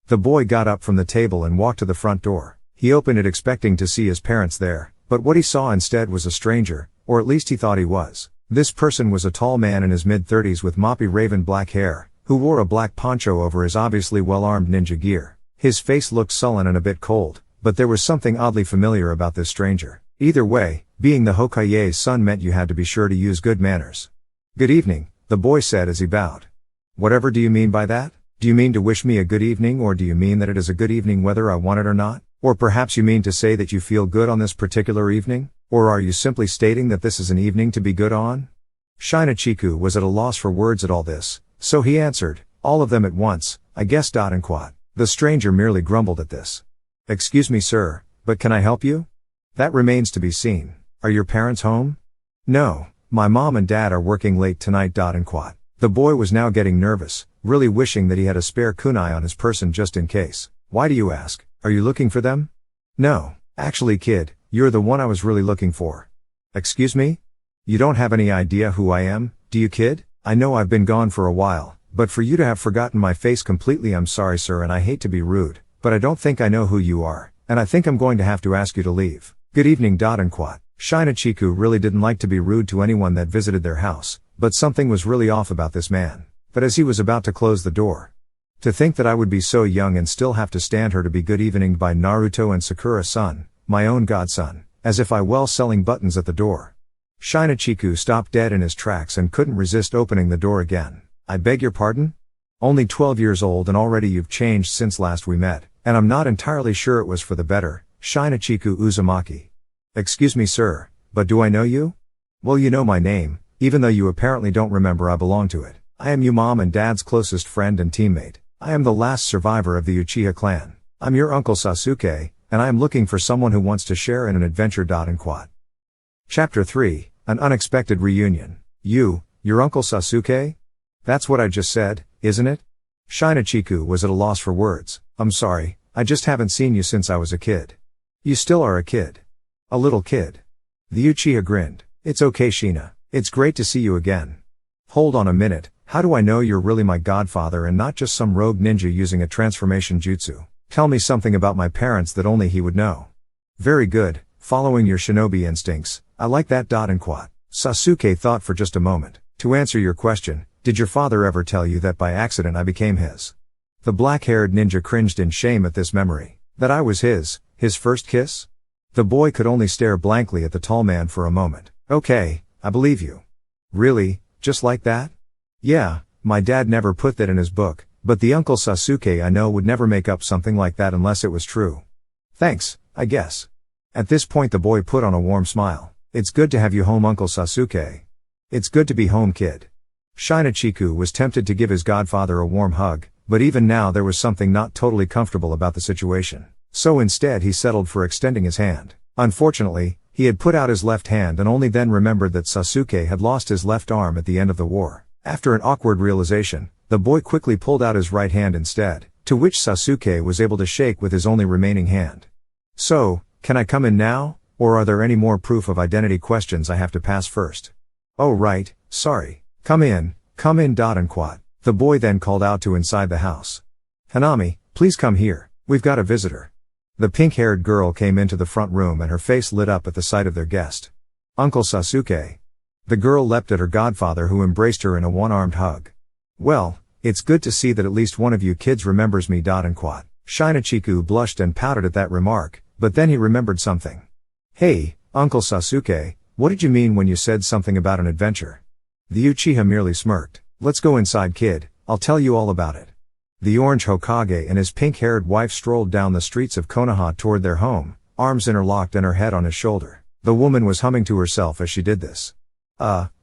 The boy got up from the table and walked to the front door. He opened it expecting to see his parents there, but what he saw instead was a stranger, or at least he thought he was. This person was a tall man in his mid-30s with moppy raven black hair, who wore a black poncho over his obviously well-armed ninja gear. His face looked sullen and a bit cold, but there was something oddly familiar about this stranger. Either way, being the Hokage's son meant you had to be sure to use good manners. Good evening, the boy said as he bowed. Whatever do you mean by that? Do you mean to wish me a good evening, or do you mean that it is a good evening whether I want it or not? Or perhaps you mean to say that you feel good on this particular evening? Or are you simply stating that this is an evening to be good on? Shinachiku was at a loss for words at all this, so he answered, all of them at once, I guess. And quote. The stranger merely grumbled at this. Excuse me sir, but can I help you? That remains to be seen. Are your parents home? No, my mom and dad are working late tonight. And quote. The boy was now getting nervous, really wishing that he had a spare kunai on his person just in case. Why do you ask? Are you looking for them? No, actually kid, you're the one I was really looking for. Excuse me? You don't have any idea who I am, do you kid? I know I've been gone for a while, but for you to have forgotten my face completely I'm sorry sir, and I hate to be rude, but I don't think I know who you are, and I think I'm going to have to ask you to leave. Good evening. And quote. Shinachiku really didn't like to be rude to anyone that visited their house, but something was really off about this man. But as he was about to close the door, to think that I would be so young and still have to stand her to be good evening by Naruto and Sakura-san, my own godson, as if I well selling buttons at the door. Shinachiku stopped dead in his tracks and couldn't resist opening the door again. I beg your pardon? Only 12 years old and already you've changed since last we met, and I'm not entirely sure it was for the better, Shinachiku Uzumaki. Excuse me sir, but do I know you? Well, you know my name, even though you apparently don't remember I belong to it. I am your mom and dad's closest friend and teammate. I am the last survivor of the Uchiha clan. I'm your uncle Sasuke, and I am looking for someone who wants to share in an adventure. And quote. Chapter 3, An Unexpected Reunion. Your uncle Sasuke? That's what I just said, isn't it? Shinachiku was at a loss for words. I'm sorry, I just haven't seen you since I was a kid. You still are a kid. A little kid. The Uchiha grinned. It's okay Shina. It's great to see you again. Hold on a minute, how do I know you're really my godfather and not just some rogue ninja using a transformation jutsu? Tell me something about my parents that only he would know. Very good, following your shinobi instincts, I like that. And quote. Sasuke thought for just a moment. To answer your question, did your father ever tell you that by accident I became his? The black-haired ninja cringed in shame at this memory. That I was his first kiss? The boy could only stare blankly at the tall man for a moment. Okay, I believe you. Really, just like that? Yeah, my dad never put that in his book, but the Uncle Sasuke I know would never make up something like that unless it was true. Thanks, I guess. At this point the boy put on a warm smile. It's good to have you home Uncle Sasuke. It's good to be home kid. Shinachiku was tempted to give his godfather a warm hug, but even now there was something not totally comfortable about the situation. So instead he settled for extending his hand. Unfortunately, he had put out his left hand and only then remembered that Sasuke had lost his left arm at the end of the war. After an awkward realization, the boy quickly pulled out his right hand instead, to which Sasuke was able to shake with his only remaining hand. So, can I come in now, or are there any more proof of identity questions I have to pass first? Oh right, sorry. Come in. And quote. The boy then called out to inside the house. Hanami, please come here, we've got a visitor. The pink-haired girl came into the front room and her face lit up at the sight of their guest. Uncle Sasuke. The girl leapt at her godfather who embraced her in a one-armed hug. Well, it's good to see that at least one of you kids remembers me. And quote. Shinachiku blushed and pouted at that remark, but then he remembered something. Hey, Uncle Sasuke, what did you mean when you said something about an adventure? The Uchiha merely smirked. Let's go inside kid, I'll tell you all about it. The orange Hokage and his pink-haired wife strolled down the streets of Konoha toward their home, arms interlocked and her head on his shoulder. The woman was humming to herself as she did this.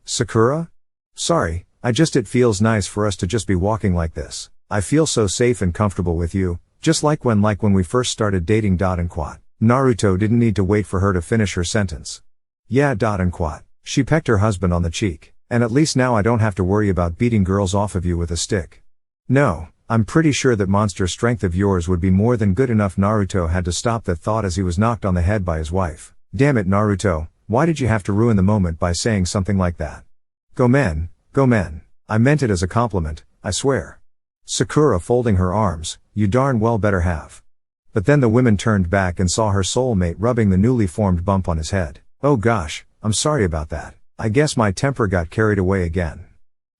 Sakura? Sorry, it feels nice for us to just be walking like this. I feel so safe and comfortable with you, just like when we first started dating. And quote. Naruto didn't need to wait for her to finish her sentence. Yeah. And quote. She pecked her husband on the cheek. And at least now I don't have to worry about beating girls off of you with a stick. No, I'm pretty sure that monster strength of yours would be more than good enough. Naruto had to stop that thought as he was knocked on the head by his wife. Damn it, Naruto, why did you have to ruin the moment by saying something like that? Go men, go men. I meant it as a compliment, I swear. Sakura folding her arms, you darn well better have. But then the women turned back and saw her soulmate rubbing the newly formed bump on his head. Oh gosh, I'm sorry about that. I guess my temper got carried away again.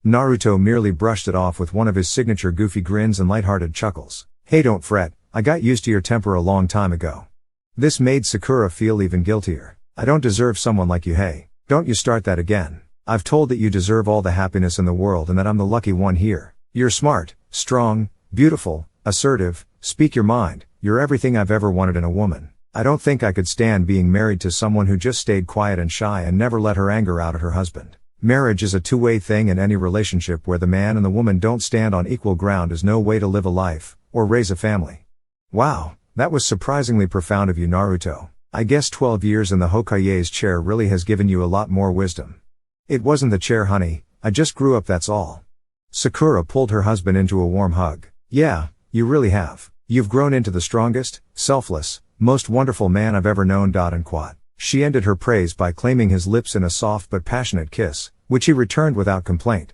Naruto merely brushed it off with one of his signature goofy grins and lighthearted chuckles. Hey, don't fret, I got used to your temper a long time ago. This made Sakura feel even guiltier. I don't deserve someone like you. Hey, don't you start that again. I've told that you deserve all the happiness in the world and that I'm the lucky one here. You're smart, strong, beautiful, assertive, speak your mind, you're everything I've ever wanted in a woman. I don't think I could stand being married to someone who just stayed quiet and shy and never let her anger out at her husband. Marriage is a two-way thing, and any relationship where the man and the woman don't stand on equal ground is no way to live a life, or raise a family. Wow, that was surprisingly profound of you, Naruto. I guess 12 years in the Hokage's chair really has given you a lot more wisdom. It wasn't the chair, honey, I just grew up, that's all. Sakura pulled her husband into a warm hug. Yeah, you really have. You've grown into the strongest, selfless, most wonderful man I've ever known. And quote. She ended her praise by claiming his lips in a soft but passionate kiss, which he returned without complaint.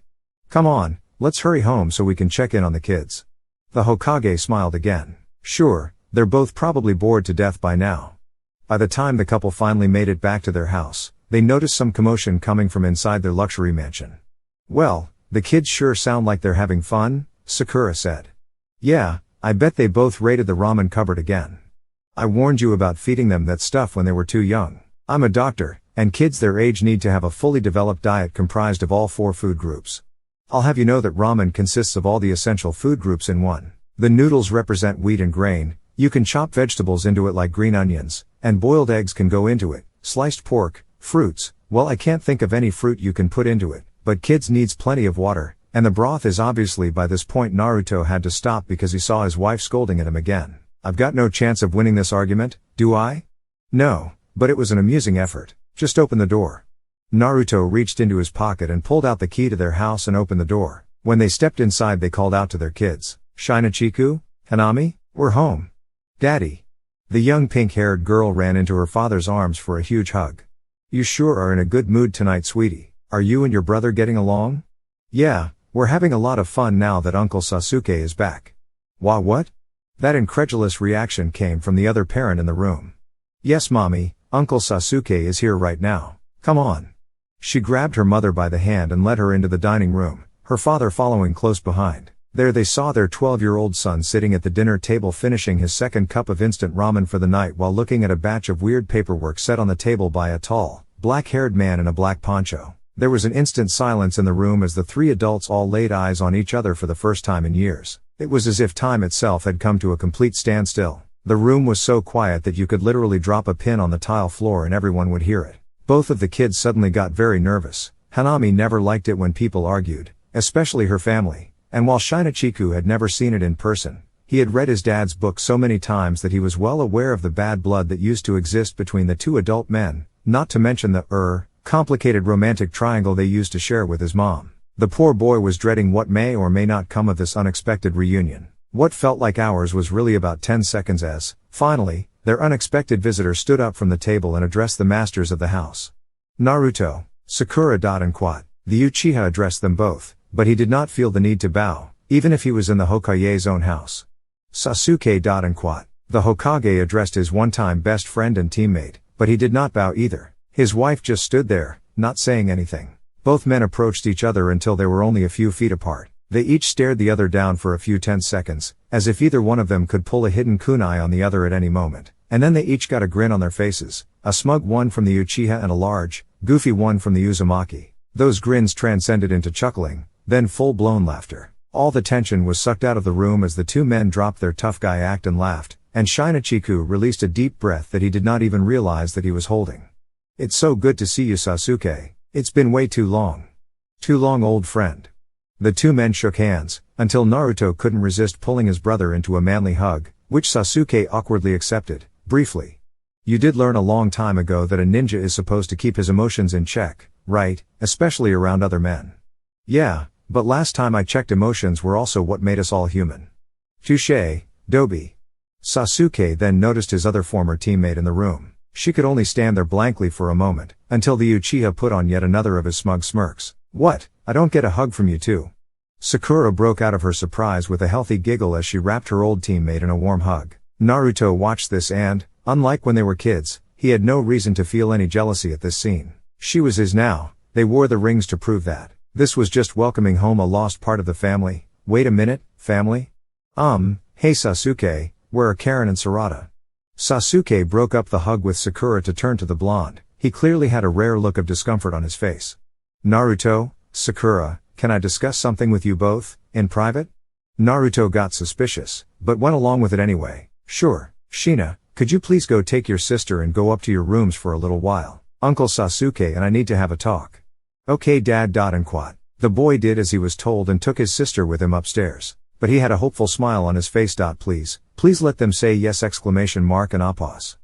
Come on, let's hurry home so we can check in on the kids. The Hokage smiled again. Sure, they're both probably bored to death by now. By the time the couple finally made it back to their house, they noticed some commotion coming from inside their luxury mansion. Well, the kids sure sound like they're having fun, Sakura said. Yeah, I bet they both raided the ramen cupboard again. I warned you about feeding them that stuff when they were too young. I'm a doctor, and kids their age need to have a fully developed diet comprised of all 4 food groups. I'll have you know that ramen consists of all the essential food groups in one. The noodles represent wheat and grain, you can chop vegetables into it like green onions, and boiled eggs can go into it, sliced pork, fruits, well I can't think of any fruit you can put into it, but kids needs plenty of water, and the broth is obviously. By this point Naruto had to stop because he saw his wife scolding at him again. I've got no chance of winning this argument, do I? No, but it was an amusing effort. Just open the door. Naruto reached into his pocket and pulled out the key to their house and opened the door. When they stepped inside they called out to their kids. Shinachiku, Hanami, we're home. Daddy. The young pink-haired girl ran into her father's arms for a huge hug. You sure are in a good mood tonight, sweetie. Are you and your brother getting along? Yeah, we're having a lot of fun now that Uncle Sasuke is back. Why, what? That incredulous reaction came from the other parent in the room. Yes, Mommy, Uncle Sasuke is here right now. Come on. She grabbed her mother by the hand and led her into the dining room, her father following close behind. There they saw their 12-year-old son sitting at the dinner table finishing his second cup of instant ramen for the night while looking at a batch of weird paperwork set on the table by a tall, black-haired man in a black poncho. There was an instant silence in the room as the 3 adults all laid eyes on each other for the first time in years. It was as if time itself had come to a complete standstill. The room was so quiet that you could literally drop a pin on the tile floor and everyone would hear it. Both of the kids suddenly got very nervous. Hanami never liked it when people argued, especially her family, and while Shinachiku had never seen it in person, he had read his dad's book so many times that he was well aware of the bad blood that used to exist between the 2 adult men, not to mention the complicated romantic triangle they used to share with his mom. The poor boy was dreading what may or may not come of this unexpected reunion. What felt like hours was really about 10 seconds as, finally, their unexpected visitor stood up from the table and addressed the masters of the house. Naruto, Sakura. And quote. The Uchiha addressed them both, but he did not feel the need to bow, even if he was in the Hokage's own house. Sasuke. And quote. The Hokage addressed his one-time best friend and teammate, but he did not bow either. His wife just stood there, not saying anything. Both men approached each other until they were only a few feet apart. They each stared the other down for a few tense seconds, as if either one of them could pull a hidden kunai on the other at any moment. And then they each got a grin on their faces, a smug one from the Uchiha and a large, goofy one from the Uzumaki. Those grins transcended into chuckling, then full-blown laughter. All the tension was sucked out of the room as the 2 men dropped their tough guy act and laughed, and Shinachiku released a deep breath that he did not even realize that he was holding. It's so good to see you, Sasuke. It's been way too long. Too long, old friend. The 2 men shook hands, until Naruto couldn't resist pulling his brother into a manly hug, which Sasuke awkwardly accepted, briefly. You did learn a long time ago that a ninja is supposed to keep his emotions in check, right, especially around other men. Yeah, but last time I checked, emotions were also what made us all human. Touché, Dobi. Sasuke then noticed his other former teammate in the room. She could only stand there blankly for a moment, until the Uchiha put on yet another of his smug smirks. What, I don't get a hug from you too? Sakura broke out of her surprise with a healthy giggle as she wrapped her old teammate in a warm hug. Naruto watched this and, unlike when they were kids, he had no reason to feel any jealousy at this scene. She was his now, they wore the rings to prove that. This was just welcoming home a lost part of the family. Wait a minute, family? Hey Sasuke, where are Karen and Sarada? Sasuke broke up the hug with Sakura to turn to the blonde. He clearly had a rare look of discomfort on his face. Naruto, Sakura, can I discuss something with you both, in private? Naruto got suspicious, but went along with it anyway. Sure, Shina, could you please go take your sister and go up to your rooms for a little while? Uncle Sasuke and I need to have a talk. Okay Dad. And quat. The boy did as he was told and took his sister with him upstairs. But he had a hopeful smile on his face. Please let them say yes! And pause.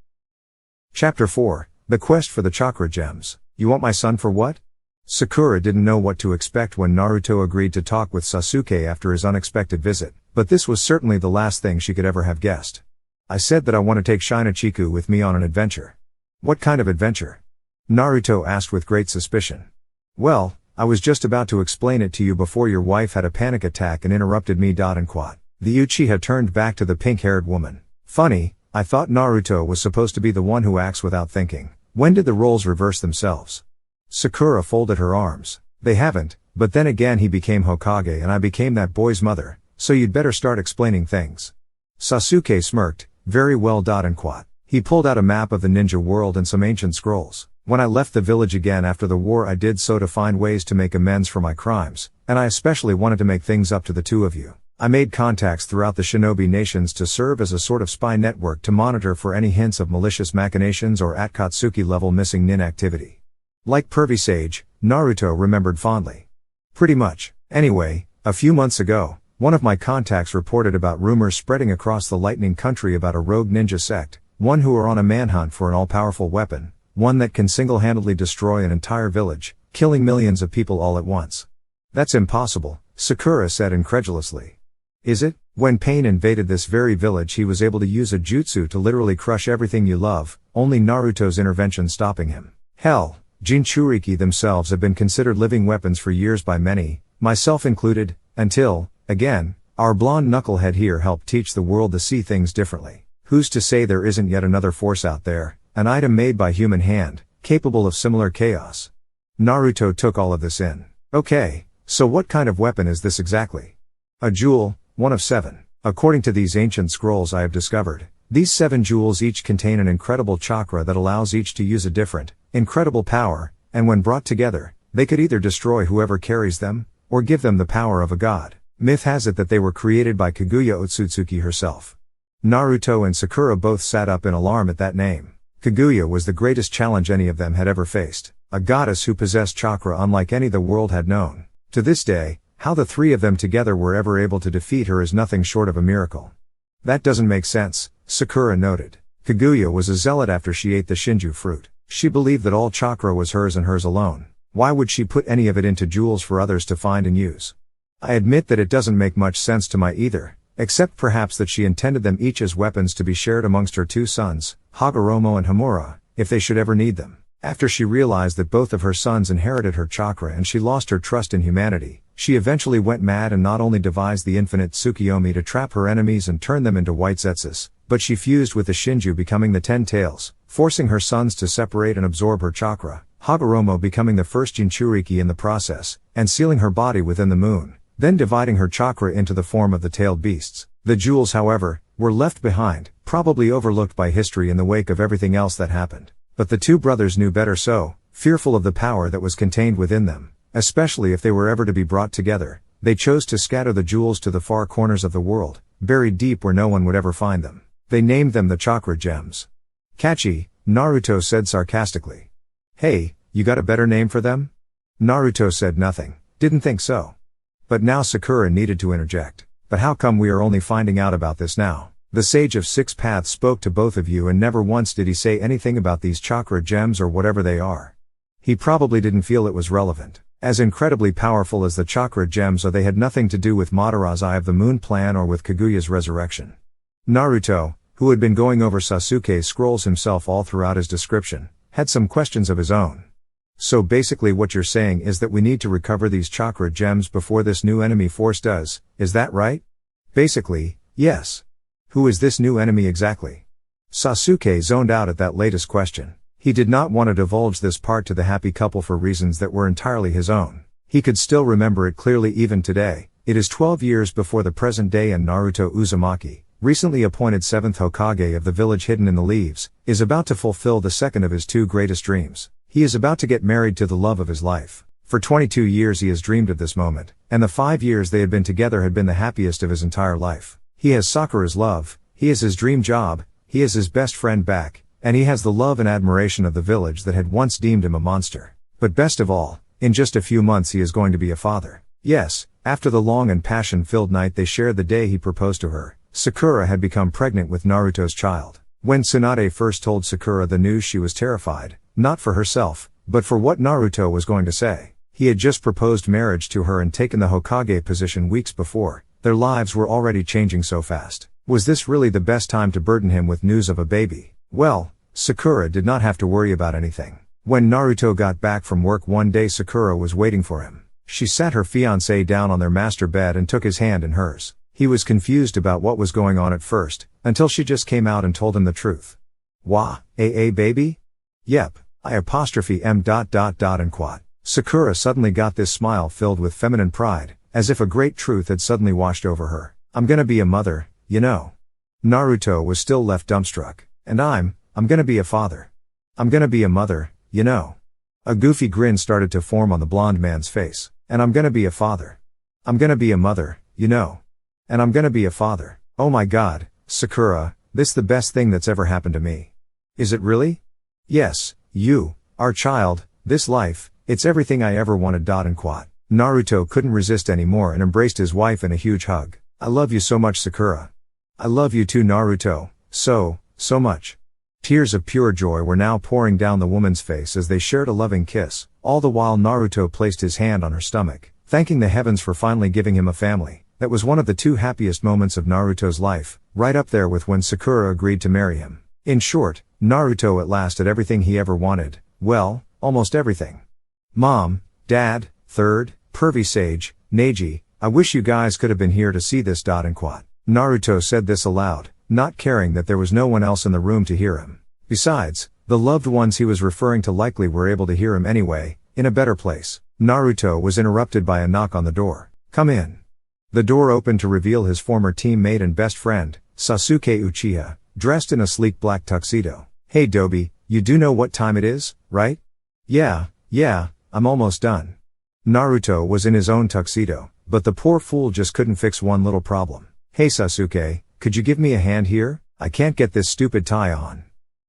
Chapter 4, The Quest for the Chakra Gems. You want my son for what? Sakura didn't know what to expect when Naruto agreed to talk with Sasuke after his unexpected visit, but this was certainly the last thing she could ever have guessed. I said that I want to take Shinachiku with me on an adventure. What kind of adventure? Naruto asked with great suspicion. Well, I was just about to explain it to you before your wife had a panic attack and interrupted me. And quat. The Uchiha turned back to the pink-haired woman. Funny, I thought Naruto was supposed to be the one who acts without thinking. When did the roles reverse themselves? Sakura folded her arms. They haven't, but then again he became Hokage and I became that boy's mother, so you'd better start explaining things. Sasuke smirked. Very well. And quat. He pulled out a map of the ninja world and some ancient scrolls. When I left the village again after the war, I did so to find ways to make amends for my crimes, and I especially wanted to make things up to the two of you. I made contacts throughout the shinobi nations to serve as a sort of spy network to monitor for any hints of malicious machinations or Akatsuki level missing nin activity. Like pervy sage, Naruto remembered fondly. Pretty much. Anyway, a few months ago, one of my contacts reported about rumors spreading across the Lightning Country about a rogue ninja sect, one who are on a manhunt for an all-powerful weapon, one that can single-handedly destroy an entire village, killing millions of people all at once. That's impossible, Sakura said incredulously. Is it? When Pain invaded this very village, he was able to use a jutsu to literally crush everything you love, only Naruto's intervention stopping him. Hell, Jinchuriki themselves have been considered living weapons for years by many, myself included, until, again, our blonde knucklehead here helped teach the world to see things differently. Who's to say there isn't yet another force out there, an item made by human hand, capable of similar chaos? Naruto took all of this in. Okay, so what kind of weapon is this exactly? A jewel, one of 7. According to these ancient scrolls I have discovered, these 7 jewels each contain an incredible chakra that allows each to use a different, incredible power, and when brought together, they could either destroy whoever carries them, or give them the power of a god. Myth has it that they were created by Kaguya Otsutsuki herself. Naruto and Sakura both sat up in alarm at that name. Kaguya was the greatest challenge any of them had ever faced, a goddess who possessed chakra unlike any the world had known. To this day, how the three of them together were ever able to defeat her is nothing short of a miracle. That doesn't make sense, Sakura noted. Kaguya was a zealot after she ate the Shinju fruit. She believed that all chakra was hers and hers alone. Why would she put any of it into jewels for others to find and use? I admit that it doesn't make much sense to my either, except perhaps that she intended them each as weapons to be shared amongst her 2 sons, Hagoromo and Hamura, if they should ever need them. After she realized that both of her sons inherited her chakra and she lost her trust in humanity, she eventually went mad and not only devised the infinite Tsukiyomi to trap her enemies and turn them into white zetsus, but she fused with the Shinju, becoming the 10 tails, forcing her sons to separate and absorb her chakra, Hagoromo becoming the first Jinchuriki in the process, and sealing her body within the moon, then dividing her chakra into the form of the tailed beasts. The jewels, however, were left behind, probably overlooked by history in the wake of everything else that happened. But the 2 brothers knew better, so, fearful of the power that was contained within them, especially if they were ever to be brought together, they chose to scatter the jewels to the far corners of the world, buried deep where no one would ever find them. They named them the Chakra Gems. Catchy, Naruto said sarcastically. Hey, you got a better name for them? Naruto said nothing, didn't think so. But now Sakura needed to interject. But how come we are only finding out about this now? The Sage of 6 Paths spoke to both of you and never once did he say anything about these Chakra Gems or whatever they are. He probably didn't feel it was relevant. As incredibly powerful as the chakra gems are, they had nothing to do with Madara's Eye of the Moon plan or with Kaguya's resurrection. Naruto, who had been going over Sasuke's scrolls himself all throughout his description, had some questions of his own. So basically what you're saying is that we need to recover these chakra gems before this new enemy force does, is that right? Basically, yes. Who is this new enemy exactly? Sasuke zoned out at that latest question. He did not want to divulge this part to the happy couple for reasons that were entirely his own. He could still remember it clearly even today. It is 12 years before the present day, and Naruto Uzumaki, recently appointed 7th Hokage of the village hidden in the leaves, is about to fulfill the second of his two greatest dreams. He is about to get married to the love of his life. For 22 years he has dreamed of this moment, and the 5 years they had been together had been the happiest of his entire life. He has Sakura's love, he has his dream job, he has his best friend back, and he has the love and admiration of the village that had once deemed him a monster. But best of all, in just a few months he is going to be a father. Yes, after the long and passion-filled night they shared the day he proposed to her, Sakura had become pregnant with Naruto's child. When Tsunade first told Sakura the news, she was terrified, not for herself, but for what Naruto was going to say. He had just proposed marriage to her and taken the Hokage position weeks before. Their lives were already changing so fast. Was this really the best time to burden him with news of a baby? Well, Sakura did not have to worry about anything. When Naruto got back from work one day, Sakura was waiting for him. She sat her fiancé down on their master bed and took his hand in hers. He was confused about what was going on at first, until she just came out and told him the truth. Wah, baby? Yep, I''m ... and quat. Sakura suddenly got this smile filled with feminine pride, as if a great truth had suddenly washed over her. I'm gonna be a mother, you know. Naruto was still left dumbstruck. And I'm gonna be a father. I'm gonna be a mother, you know. A goofy grin started to form on the blonde man's face. And I'm gonna be a father. I'm gonna be a mother, you know. And I'm gonna be a father. Oh my god, Sakura, this the best thing that's ever happened to me. Is it really? Yes, you, our child, this life, it's everything I ever wanted. And quat. Naruto couldn't resist anymore and embraced his wife in a huge hug. I love you so much, Sakura. I love you too, Naruto, so much. Tears of pure joy were now pouring down the woman's face as they shared a loving kiss, all the while Naruto placed his hand on her stomach, thanking the heavens for finally giving him a family. That was one of the two happiest moments of Naruto's life, right up there with when Sakura agreed to marry him. In short, Naruto at last had everything he ever wanted, well, almost everything. Mom, Dad, Third, Pervy Sage, Neji, I wish you guys could have been here to see this. And quat. Naruto said this aloud, not caring that there was no one else in the room to hear him. Besides, the loved ones he was referring to likely were able to hear him anyway, in a better place. Naruto was interrupted by a knock on the door. Come in. The door opened to reveal his former teammate and best friend, Sasuke Uchiha, dressed in a sleek black tuxedo. Hey Dobi, you do know what time it is, right? Yeah, I'm almost done. Naruto was in his own tuxedo, but the poor fool just couldn't fix one little problem. Hey Sasuke, could you give me a hand here? I can't get this stupid tie on.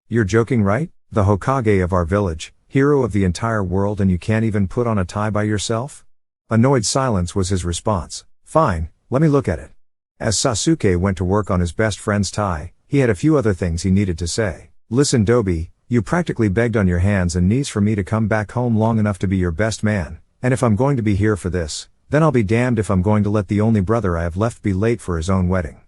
You're joking, right? The Hokage of our village, hero of the entire world, and you can't even put on a tie by yourself? Annoyed silence was his response. Fine, let me look at it. As Sasuke went to work on his best friend's tie, he had a few other things he needed to say. Listen Dobi, you practically begged on your hands and knees for me to come back home long enough to be your best man, and if I'm going to be here for this, then I'll be damned if I'm going to let the only brother I have left be late for his own wedding.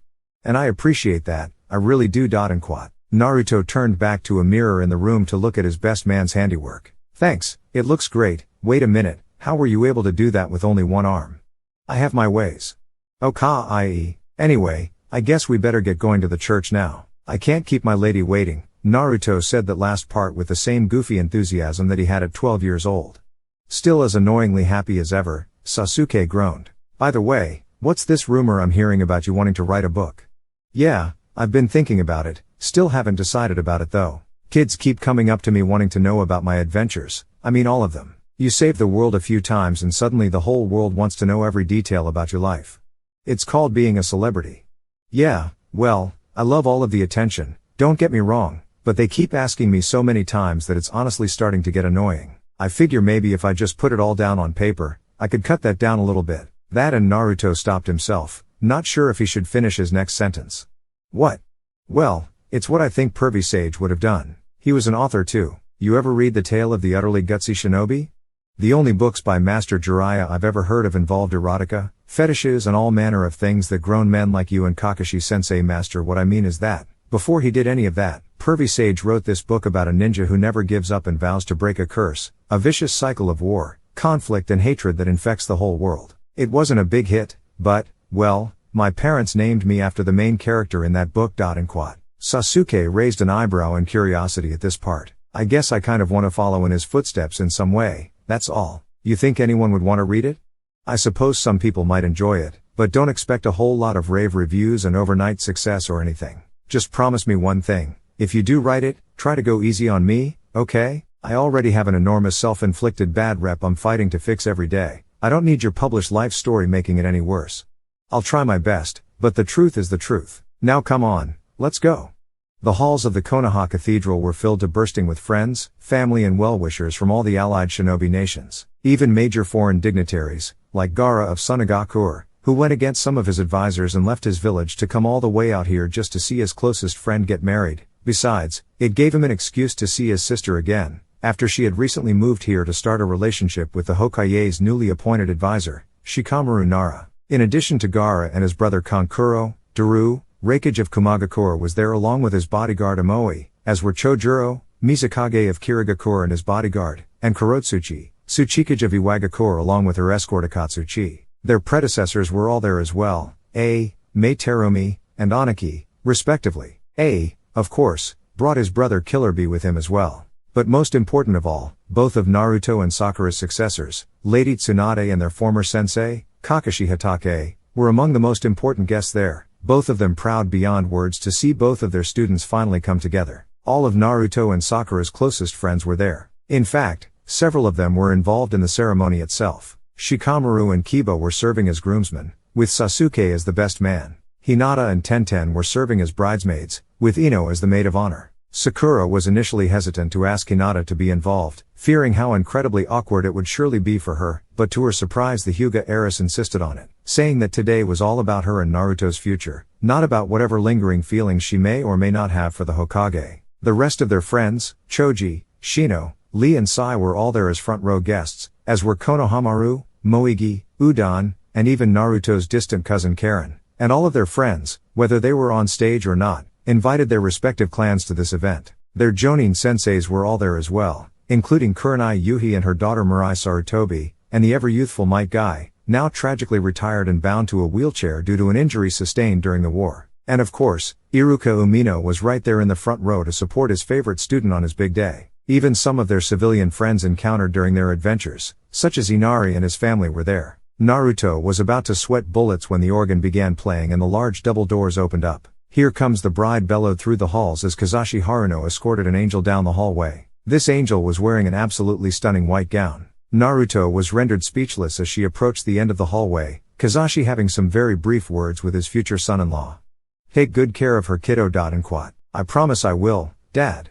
And I appreciate that, I really do. And quat. Naruto turned back to a mirror in the room to look at his best man's handiwork. Thanks, it looks great. Wait a minute, how were you able to do that with only one arm? I have my ways. Okay. Anyway, I guess we better get going to the church now. I can't keep my lady waiting. Naruto said that last part with the same goofy enthusiasm that he had at 12 years old. Still as annoyingly happy as ever, Sasuke groaned. By the way, what's this rumor I'm hearing about you wanting to write a book? Yeah, I've been thinking about it, still haven't decided about it though. Kids keep coming up to me wanting to know about my adventures, I mean all of them. You saved the world a few times and suddenly the whole world wants to know every detail about your life. It's called being a celebrity. Yeah, well, I love all of the attention, don't get me wrong, but they keep asking me so many times that it's honestly starting to get annoying. I figure maybe if I just put it all down on paper, I could cut that down a little bit. That, and Naruto stopped himself, not sure if he should finish his next sentence. What? Well, it's what I think Pervy Sage would have done. He was an author too. You ever read The Tale of the Utterly Gutsy Shinobi? The only books by Master Jiraiya I've ever heard of involved erotica, fetishes and all manner of things that grown men like you and Kakashi-sensei master. What I mean is that, before he did any of that, Pervy Sage wrote this book about a ninja who never gives up and vows to break a curse, a vicious cycle of war, conflict and hatred that infects the whole world. It wasn't a big hit, but, well, my parents named me after the main character in that book. Sasuke raised an eyebrow in curiosity at this part. I guess I kind of want to follow in his footsteps in some way, that's all. You think anyone would want to read it? I suppose some people might enjoy it, but don't expect a whole lot of rave reviews and overnight success or anything. Just promise me one thing, if you do write it, try to go easy on me, okay? I already have an enormous self-inflicted bad rep I'm fighting to fix every day. I don't need your published life story making it any worse. I'll try my best, but the truth is the truth. Now come on, let's go. The halls of the Konoha Cathedral were filled to bursting with friends, family and well-wishers from all the allied shinobi nations. Even major foreign dignitaries, like Gaara of Sunagakure, who went against some of his advisors and left his village to come all the way out here just to see his closest friend get married. Besides, it gave him an excuse to see his sister again, after she had recently moved here to start a relationship with the Hokage's newly appointed advisor, Shikamaru Nara. In addition to Gaara and his brother Kankuro, Daru, Raikage of Kumagakure was there along with his bodyguard Amoi, as were Chojuro, Mizukage of Kirigakure and his bodyguard, and Kurotsuchi, Tsuchikage of Iwagakure along with her escort Akatsuchi. Their predecessors were all there as well, Mei Terumi, and Aniki, respectively. Of course, brought his brother Killer Bee with him as well. But most important of all, both of Naruto and Sakura's successors, Lady Tsunade and their former sensei, Kakashi Hatake, were among the most important guests there, both of them proud beyond words to see both of their students finally come together. All of Naruto and Sakura's closest friends were there. In fact, several of them were involved in the ceremony itself. Shikamaru and Kiba were serving as groomsmen, with Sasuke as the best man. Hinata and Tenten were serving as bridesmaids, with Ino as the maid of honor. Sakura was initially hesitant to ask Hinata to be involved, fearing how incredibly awkward it would surely be for her, but to her surprise the Hyuga heiress insisted on it, saying that today was all about her and Naruto's future, not about whatever lingering feelings she may or may not have for the Hokage. The rest of their friends, Choji, Shino, Lee and Sai were all there as front row guests, as were Konohamaru, Moegi, Udon, and even Naruto's distant cousin Karen, and all of their friends, whether they were on stage or not, invited their respective clans to this event. Their Jonin senseis were all there as well, including Kurenai Yuhi and her daughter Mirai Sarutobi, and the ever-youthful Might Guy, now tragically retired and bound to a wheelchair due to an injury sustained during the war. And of course, Iruka Umino was right there in the front row to support his favorite student on his big day. Even some of their civilian friends encountered during their adventures, such as Inari and his family were there. Naruto was about to sweat bullets when the organ began playing and the large double doors opened up. Here comes the bride bellowed through the halls as Kazashi Haruno escorted an angel down the hallway. This angel was wearing an absolutely stunning white gown. Naruto was rendered speechless as she approached the end of the hallway, Kazashi having some very brief words with his future son-in-law. Take good care of her kiddo. I promise I will, Dad.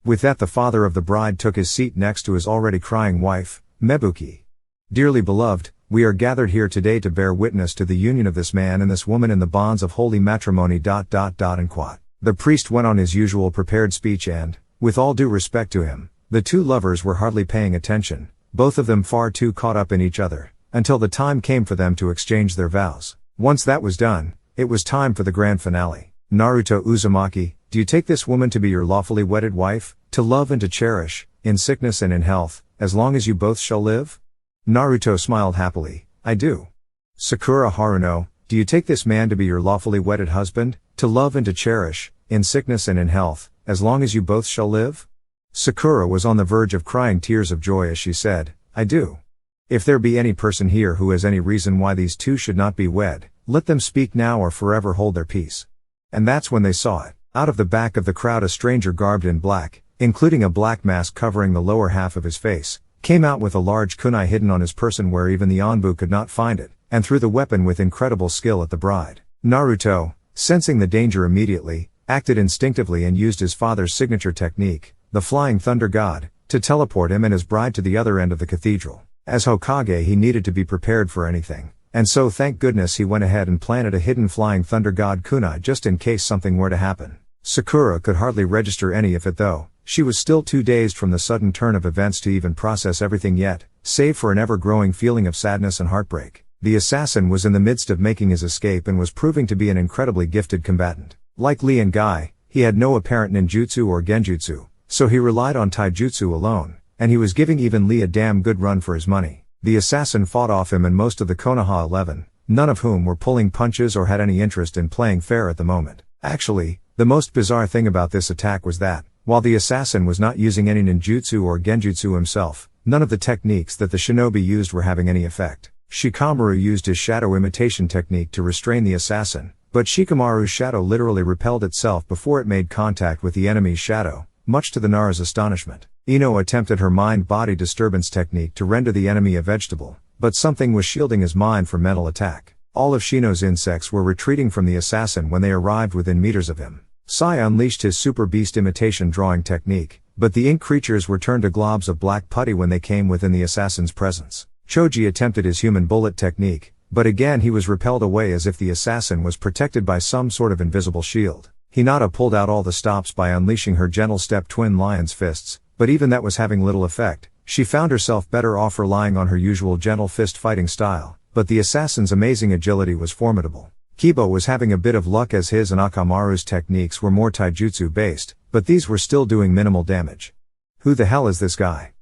With that the father of the bride took his seat next to his already crying wife, Mebuki. Dearly beloved, we are gathered here today to bear witness to the union of this man and this woman in the bonds of holy matrimony. The priest went on his usual prepared speech and, with all due respect to him, the two lovers were hardly paying attention, both of them far too caught up in each other, until the time came for them to exchange their vows. Once that was done, it was time for the grand finale. Naruto Uzumaki, do you take this woman to be your lawfully wedded wife, to love and to cherish, in sickness and in health, as long as you both shall live? Naruto smiled happily, I do. Sakura Haruno, do you take this man to be your lawfully wedded husband, to love and to cherish, in sickness and in health, as long as you both shall live? Sakura was on the verge of crying tears of joy as she said, I do. If there be any person here who has any reason why these two should not be wed, let them speak now or forever hold their peace. And that's when they saw it. Out of the back of the crowd a stranger garbed in black, including a black mask covering the lower half of his face, came out with a large kunai hidden on his person where even the Anbu could not find it, and threw the weapon with incredible skill at the bride. Naruto, sensing the danger immediately, acted instinctively and used his father's signature technique, the Flying Thunder God, to teleport him and his bride to the other end of the cathedral. As Hokage he needed to be prepared for anything, and so thank goodness he went ahead and planted a hidden Flying Thunder God kunai just in case something were to happen. Sakura could hardly register any of it though. She was still too dazed from the sudden turn of events to even process everything yet, save for an ever-growing feeling of sadness and heartbreak. The assassin was in the midst of making his escape and was proving to be an incredibly gifted combatant. Like Lee and Guy, he had no apparent ninjutsu or genjutsu, so he relied on taijutsu alone, and he was giving even Lee a damn good run for his money. The assassin fought off him and most of the Konoha 11, none of whom were pulling punches or had any interest in playing fair at the moment. Actually, the most bizarre thing about this attack was that, while the assassin was not using any ninjutsu or genjutsu himself, none of the techniques that the shinobi used were having any effect. Shikamaru used his shadow imitation technique to restrain the assassin, but Shikamaru's shadow literally repelled itself before it made contact with the enemy's shadow, much to the Nara's astonishment. Ino attempted her mind-body disturbance technique to render the enemy a vegetable, but something was shielding his mind from mental attack. All of Shino's insects were retreating from the assassin when they arrived within meters of him. Sai unleashed his super beast imitation drawing technique, but the ink creatures were turned to globs of black putty when they came within the assassin's presence. Choji attempted his human bullet technique, but again he was repelled away as if the assassin was protected by some sort of invisible shield. Hinata pulled out all the stops by unleashing her gentle step twin lion's fists, but even that was having little effect. She found herself better off relying on her usual gentle fist fighting style, but the assassin's amazing agility was formidable. Kiba was having a bit of luck as his and Akamaru's techniques were more taijutsu based, but these were still doing minimal damage. Who the hell is this guy?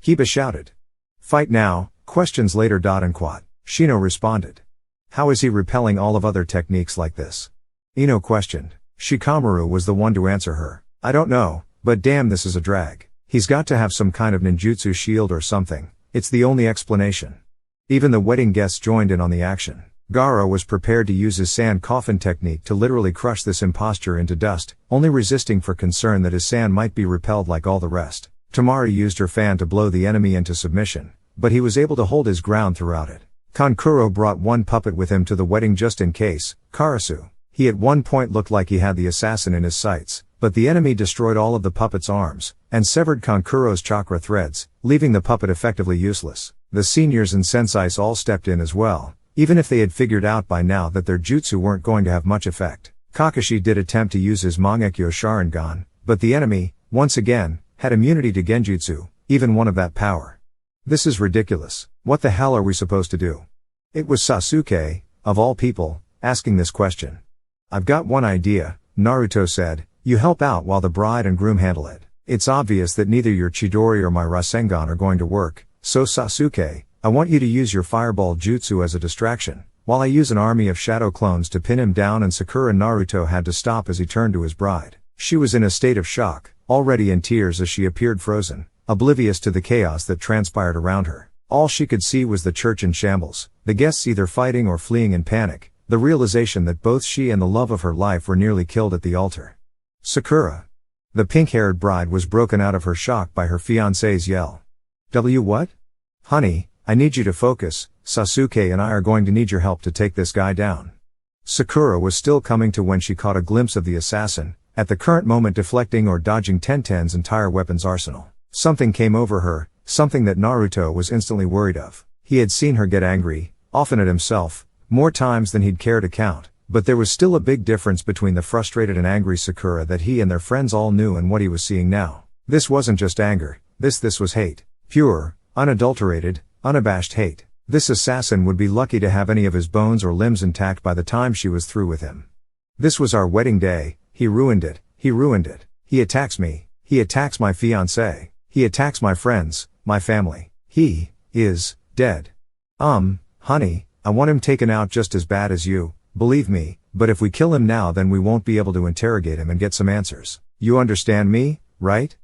Kiba shouted. Fight now, questions later. Quat. Shino responded. How is he repelling all of other techniques like this? Ino questioned. Shikamaru was the one to answer her. I don't know, but damn, this is a drag. He's got to have some kind of ninjutsu shield or something. It's the only explanation. Even the wedding guests joined in on the action. Gaara was prepared to use his sand coffin technique to literally crush this imposture into dust, only resisting for concern that his sand might be repelled like all the rest. Tamari used her fan to blow the enemy into submission, but he was able to hold his ground throughout it. Kankuro brought one puppet with him to the wedding just in case, Karasu. He at one point looked like he had the assassin in his sights, but the enemy destroyed all of the puppet's arms, and severed Kankuro's chakra threads, leaving the puppet effectively useless. The seniors and sensais all stepped in as well, even if they had figured out by now that their jutsu weren't going to have much effect. Kakashi did attempt to use his Mangekyo Sharingan, but the enemy, once again, had immunity to genjutsu, even one of that power. This is ridiculous. What the hell are we supposed to do? It was Sasuke, of all people, asking this question. I've got one idea, Naruto said. You help out while the bride and groom handle it. It's obvious that neither your Chidori or my Rasengan are going to work, so Sasuke, I want you to use your fireball jutsu as a distraction, while I use an army of shadow clones to pin him down. And Sakura Naruto had to stop as he turned to his bride. She was in a state of shock, already in tears as she appeared frozen, oblivious to the chaos that transpired around her. All she could see was the church in shambles, the guests either fighting or fleeing in panic, the realization that both she and the love of her life were nearly killed at the altar. Sakura. The pink-haired bride was broken out of her shock by her fiancé's yell. What? Honey, I need you to focus. Sasuke and I are going to need your help to take this guy down. Sakura was still coming to when she caught a glimpse of the assassin, at the current moment deflecting or dodging Tenten's entire weapons arsenal. Something came over her, something that Naruto was instantly worried of. He had seen her get angry, often at himself, more times than he'd care to count, but there was still a big difference between the frustrated and angry Sakura that he and their friends all knew and what he was seeing now. This wasn't just anger, this was hate. Pure, unadulterated, unabashed hate. This assassin would be lucky to have any of his bones or limbs intact by the time she was through with him. This was our wedding day, he ruined it, he ruined it. He attacks me, he attacks my fiancé, he attacks my friends, my family. He is dead. Honey, I want him taken out just as bad as you, believe me, but if we kill him now then we won't be able to interrogate him and get some answers. You understand me, right?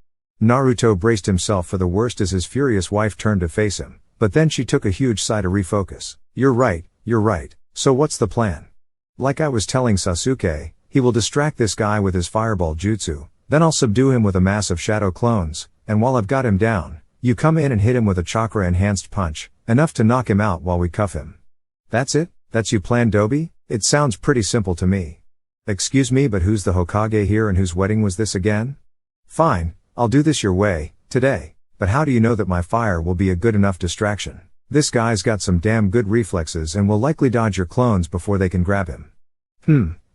Naruto braced himself for the worst as his furious wife turned to face him, but then she took a huge sigh to refocus. You're right, so what's the plan? Like I was telling Sasuke, he will distract this guy with his fireball jutsu, then I'll subdue him with a mass of shadow clones, and while I've got him down, you come in and hit him with a chakra enhanced punch, enough to knock him out while we cuff him. That's it? That's you plan, Dobi? It sounds pretty simple to me. Excuse me, but who's the Hokage here and whose wedding was this again? Fine, I'll do this your way, today, but how do you know that my fire will be a good enough distraction? This guy's got some damn good reflexes and will likely dodge your clones before they can grab him.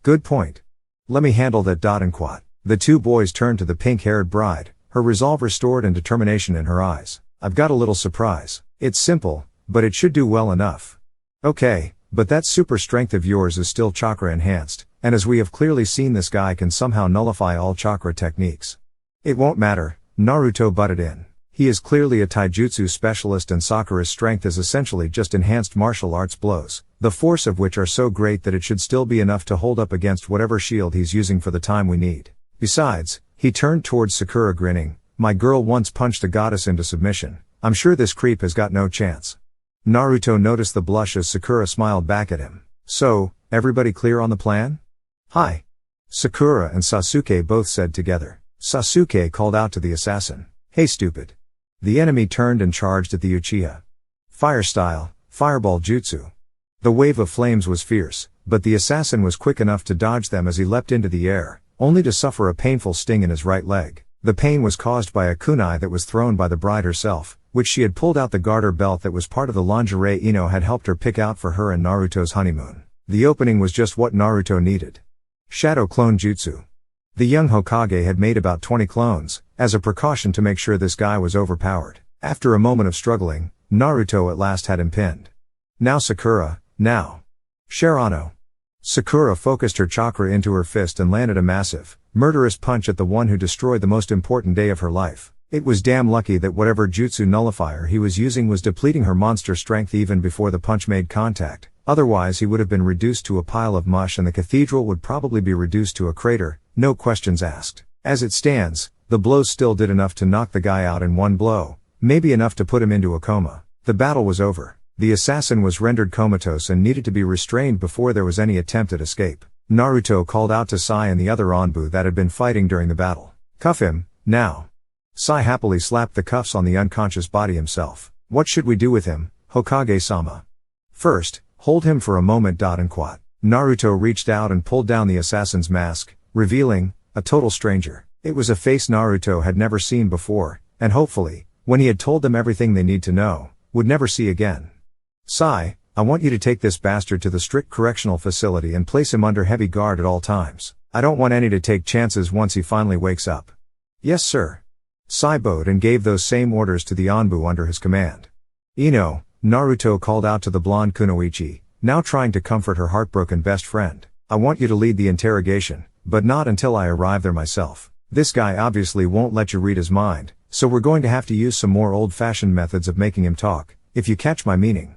Good point. Let me handle that. Quat. The two boys turned to the pink-haired bride, her resolve restored and determination in her eyes. I've got a little surprise. It's simple, but it should do well enough. Okay, but that super strength of yours is still chakra enhanced, and as we have clearly seen, this guy can somehow nullify all chakra techniques. It won't matter, Naruto butted in. He is clearly a taijutsu specialist, and Sakura's strength is essentially just enhanced martial arts blows, the force of which are so great that it should still be enough to hold up against whatever shield he's using for the time we need. Besides, he turned towards Sakura grinning, my girl once punched a goddess into submission. I'm sure this creep has got no chance. Naruto noticed the blush as Sakura smiled back at him. So, everybody clear on the plan? Hi. Sakura and Sasuke both said together. Sasuke called out to the assassin. Hey stupid. The enemy turned and charged at the Uchiha. Fire style, fireball jutsu. The wave of flames was fierce, but the assassin was quick enough to dodge them as he leapt into the air, only to suffer a painful sting in his right leg. The pain was caused by a kunai that was thrown by the bride herself, which she had pulled out the garter belt that was part of the lingerie Ino had helped her pick out for her and Naruto's honeymoon. The opening was just what Naruto needed. Shadow clone jutsu. The young Hokage had made about 20 clones, as a precaution to make sure this guy was overpowered. After a moment of struggling, Naruto at last had him pinned. Now Sakura, now. Shirano. Sakura focused her chakra into her fist and landed a massive, murderous punch at the one who destroyed the most important day of her life. It was damn lucky that whatever jutsu nullifier he was using was depleting her monster strength even before the punch made contact, otherwise he would have been reduced to a pile of mush and the cathedral would probably be reduced to a crater, no questions asked. As it stands, the blows still did enough to knock the guy out in one blow, maybe enough to put him into a coma. The battle was over. The assassin was rendered comatose and needed to be restrained before there was any attempt at escape. Naruto called out to Sai and the other Onbu that had been fighting during the battle. Cuff him, now. Sai happily slapped the cuffs on the unconscious body himself. What should we do with him, Hokage-sama? First, hold him for a moment. And quat. Naruto reached out and pulled down the assassin's mask, revealing a total stranger. It was a face Naruto had never seen before, and hopefully, when he had told them everything they need to know, would never see again. Sai, I want you to take this bastard to the strict correctional facility and place him under heavy guard at all times. I don't want any to take chances once he finally wakes up. Yes sir. Sai bowed and gave those same orders to the Onbu under his command. Ino, Naruto called out to the blonde kunoichi, now trying to comfort her heartbroken best friend. I want you to lead the interrogation, but not until I arrive there myself. This guy obviously won't let you read his mind, so we're going to have to use some more old-fashioned methods of making him talk, if you catch my meaning.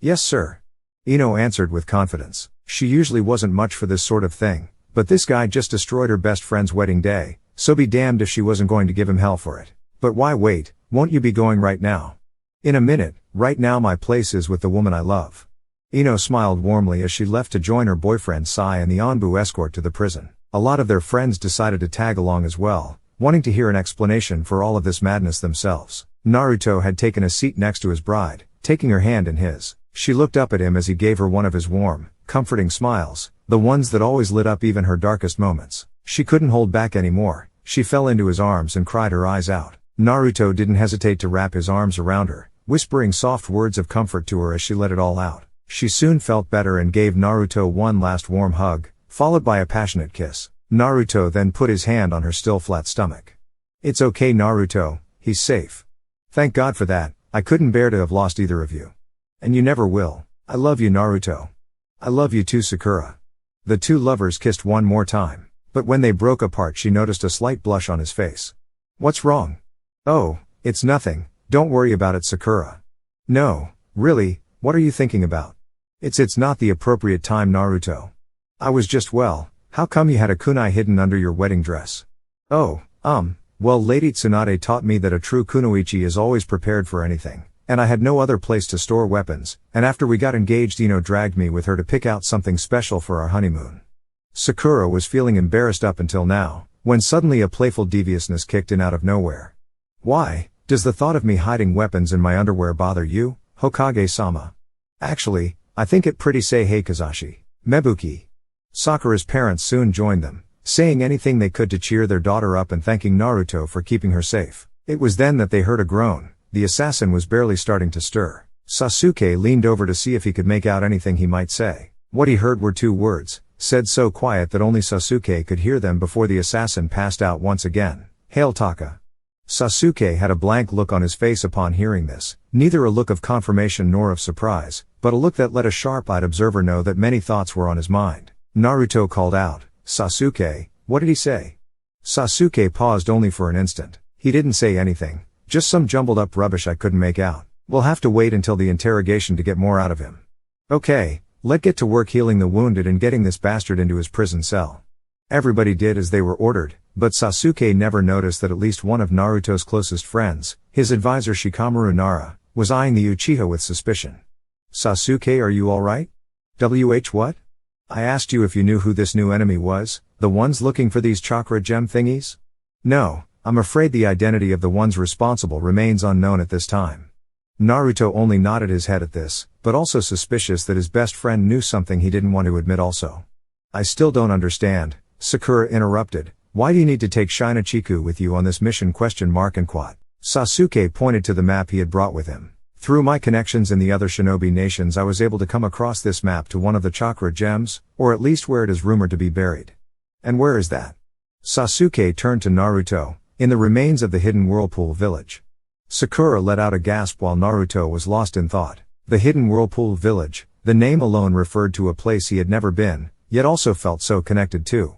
Yes sir. Ino answered with confidence. She usually wasn't much for this sort of thing, but this guy just destroyed her best friend's wedding day, so be damned if she wasn't going to give him hell for it. But why wait, won't you be going right now? In a minute, right now my place is with the woman I love. Ino smiled warmly as she left to join her boyfriend Sai and the Onbu escort to the prison. A lot of their friends decided to tag along as well, wanting to hear an explanation for all of this madness themselves. Naruto had taken a seat next to his bride, taking her hand in his. She looked up at him as he gave her one of his warm, comforting smiles, the ones that always lit up even her darkest moments. She couldn't hold back anymore, she fell into his arms and cried her eyes out. Naruto didn't hesitate to wrap his arms around her, whispering soft words of comfort to her as she let it all out. She soon felt better and gave Naruto one last warm hug, followed by a passionate kiss. Naruto then put his hand on her still flat stomach. It's okay Naruto, he's safe. Thank God for that, I couldn't bear to have lost either of you. And you never will. I love you Naruto. I love you too Sakura. The two lovers kissed one more time, but when they broke apart she noticed a slight blush on his face. What's wrong? Oh, it's nothing, don't worry about it Sakura. No, really, what are you thinking about? It's not the appropriate time Naruto. I was just how come you had a kunai hidden under your wedding dress? Oh, well Lady Tsunade taught me that a true kunoichi is always prepared for anything. And I had no other place to store weapons, and after we got engaged Ino dragged me with her to pick out something special for our honeymoon. Sakura was feeling embarrassed up until now, when suddenly a playful deviousness kicked in out of nowhere. Why, does the thought of me hiding weapons in my underwear bother you, Hokage-sama? Actually, I think it pretty say hey Kazashi. Mebuki. Sakura's parents soon joined them, saying anything they could to cheer their daughter up and thanking Naruto for keeping her safe. It was then that they heard a groan. The assassin was barely starting to stir. Sasuke leaned over to see if he could make out anything he might say. What he heard were two words, said so quiet that only Sasuke could hear them before the assassin passed out once again. Hail Taka. Sasuke had a blank look on his face upon hearing this, neither a look of confirmation nor of surprise, but a look that let a sharp-eyed observer know that many thoughts were on his mind. Naruto called out, "Sasuke, what did he say?" Sasuke paused only for an instant. He didn't say anything, just some jumbled up rubbish I couldn't make out. We'll have to wait until the interrogation to get more out of him. Okay, let's get to work healing the wounded and getting this bastard into his prison cell. Everybody did as they were ordered, but Sasuke never noticed that at least one of Naruto's closest friends, his advisor Shikamaru Nara, was eyeing the Uchiha with suspicion. "Sasuke, are you alright? What? I asked you if you knew who this new enemy was, the ones looking for these chakra gem thingies?" "No, I'm afraid the identity of the ones responsible remains unknown at this time." Naruto only nodded his head at this, but also suspicious that his best friend knew something he didn't want to admit also. "I still don't understand," Sakura interrupted. "Why do you need to take Shinachiku with you on this mission?" And quote. Sasuke pointed to the map he had brought with him. "Through my connections in the other shinobi nations I was able to come across this map to one of the chakra gems, or at least where it is rumored to be buried." "And where is that?" Sasuke turned to Naruto. "In the remains of the hidden whirlpool village." Sakura let out a gasp while Naruto was lost in thought. The hidden whirlpool village, the name alone referred to a place he had never been, yet also felt so connected to.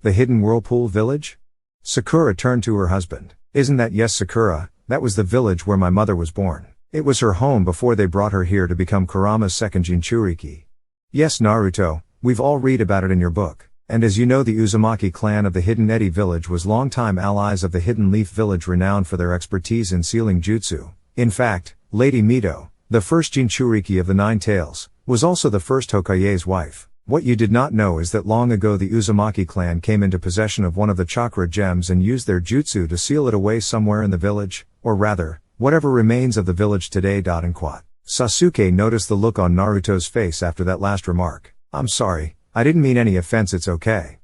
The hidden whirlpool village? Sakura turned to her husband. "Isn't that yes, Sakura, that was the village where my mother was born. It was her home before they brought her here to become Kurama's second Jinchuriki." "Yes, Naruto, we've all read about it in your book. And as you know, the Uzumaki clan of the Hidden Edi village was longtime allies of the Hidden Leaf village, renowned for their expertise in sealing jutsu. In fact, Lady Mito, the first Jinchuriki of the Nine Tails, was also the first Hokage's wife. What you did not know is that long ago the Uzumaki clan came into possession of one of the chakra gems and used their jutsu to seal it away somewhere in the village, or rather, whatever remains of the village today. Quote. Sasuke noticed the look on Naruto's face after that last remark. "I'm sorry, I didn't mean any offense, it's okay.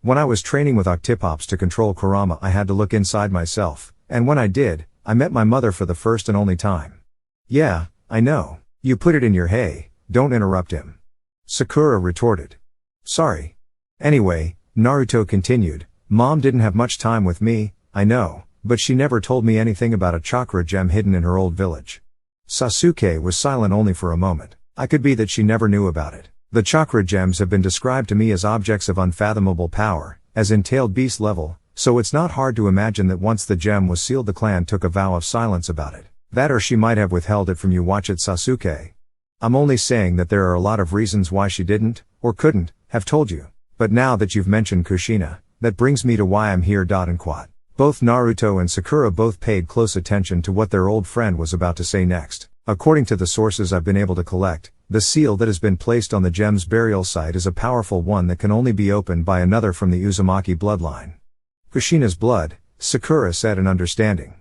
When I was training with Octopops to control Kurama, I had to look inside myself, and when I did, I met my mother for the first and only time." "Yeah, I know. You put it in your hey, don't interrupt him," Sakura retorted. "Sorry. Anyway," Naruto continued, "Mom didn't have much time with me, I know, but she never told me anything about a chakra gem hidden in her old village." Sasuke was silent only for a moment. "I could be that she never knew about it. The chakra gems have been described to me as objects of unfathomable power, as entailed beast level, so it's not hard to imagine that once the gem was sealed the clan took a vow of silence about it. That or she might have withheld it from you. Watch it, Sasuke. I'm only saying that there are a lot of reasons why she didn't, or couldn't, have told you. But now that you've mentioned Kushina, that brings me to why I'm here. And quote. Both Naruto and Sakura both paid close attention to what their old friend was about to say next. "According to the sources I've been able to collect, the seal that has been placed on the gem's burial site is a powerful one that can only be opened by another from the Uzumaki bloodline." "Kushina's blood," Sakura said in understanding.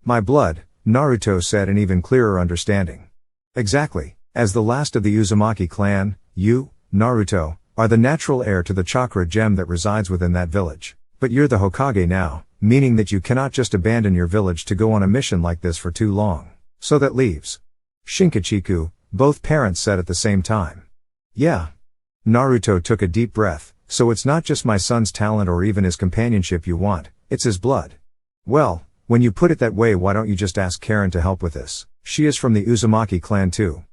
"My blood," Naruto said in even clearer understanding. "Exactly. As the last of the Uzumaki clan, you, Naruto, are the natural heir to the chakra gem that resides within that village. But you're the Hokage now, meaning that you cannot just abandon your village to go on a mission like this for too long. So that leaves Shinkachiku," both parents said at the same time. "Yeah." Naruto took a deep breath. "So it's not just my son's talent or even his companionship you want, it's his blood." "Well, when you put it that way, why don't you just ask Karen to help with this? She is from the Uzumaki clan too."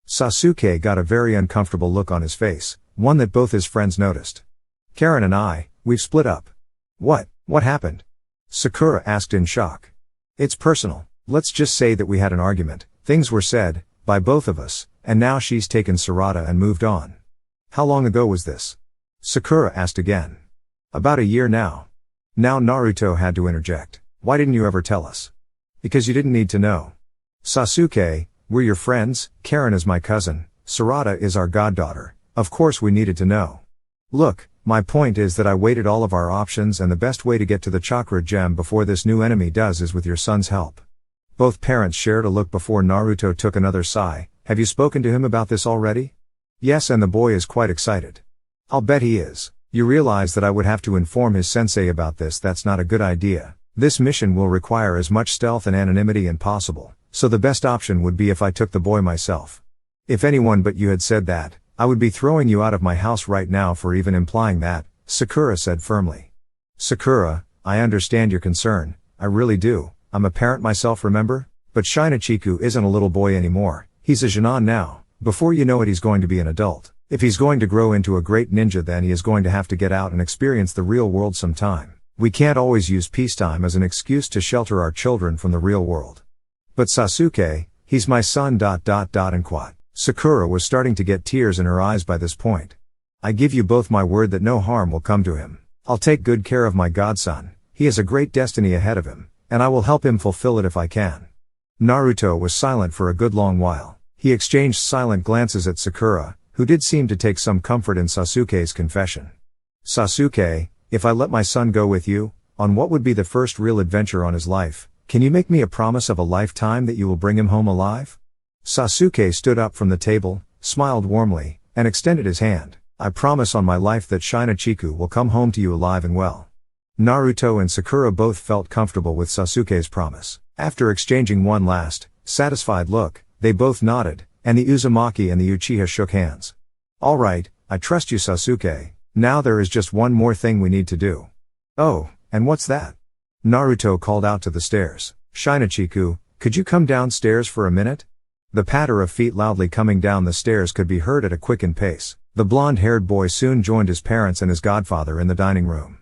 Sasuke got a very uncomfortable look on his face, one that both his friends noticed. "Karen and we've split up." What happened?" Sakura asked in shock. "It's personal. Let's just say that we had an argument, things were said, by both of us, and now she's taken Sarada and moved on." "How long ago was this?" Sakura asked again. "About a year now." Now Naruto had to interject. "Why didn't you ever tell us?" "Because you didn't need to know. Sasuke, we're your friends, Karen is my cousin, Sarada is our goddaughter, of course we needed to know. Look, my point is that I weighted all of our options and the best way to get to the chakra gem before this new enemy does is with your son's help." Both parents shared a look before Naruto took another sigh. "Have you spoken to him about this already?" "Yes, and the boy is quite excited." "I'll bet he is. You realize that I would have to inform his sensei about this. That's not a good idea. This mission will require as much stealth and anonymity as possible, so the best option would be if I took the boy myself." "If anyone but you had said that, I would be throwing you out of my house right now for even implying that, Sakura said firmly. Sakura, I understand your concern, I really do, I'm a parent myself remember? But Shinachiku isn't a little boy anymore, he's a Jonin now, before you know it he's going to be an adult. If he's going to grow into a great ninja then he is going to have to get out and experience the real world sometime. We can't always use peacetime as an excuse to shelter our children from the real world. But Sasuke, he's my son ... and quat. Sakura was starting to get tears in her eyes by this point. I give you both my word that no harm will come to him. I'll take good care of my godson, he has a great destiny ahead of him, and I will help him fulfill it if I can. Naruto was silent for a good long while. He exchanged silent glances at Sakura, who did seem to take some comfort in Sasuke's confession. Sasuke, if I let my son go with you, on what would be the first real adventure on his life, can you make me a promise of a lifetime that you will bring him home alive? Sasuke stood up from the table, smiled warmly, and extended his hand. I promise on my life that Shinachiku will come home to you alive and well. Naruto and Sakura both felt comfortable with Sasuke's promise. After exchanging one last, satisfied look, they both nodded, and the Uzumaki and the Uchiha shook hands. Alright, I trust you Sasuke, now there is just one more thing we need to do. Oh, and what's that? Naruto called out to the stairs. Shinachiku, could you come downstairs for a minute? The patter of feet loudly coming down the stairs could be heard at a quickened pace. The blonde-haired boy soon joined his parents and his godfather in the dining room.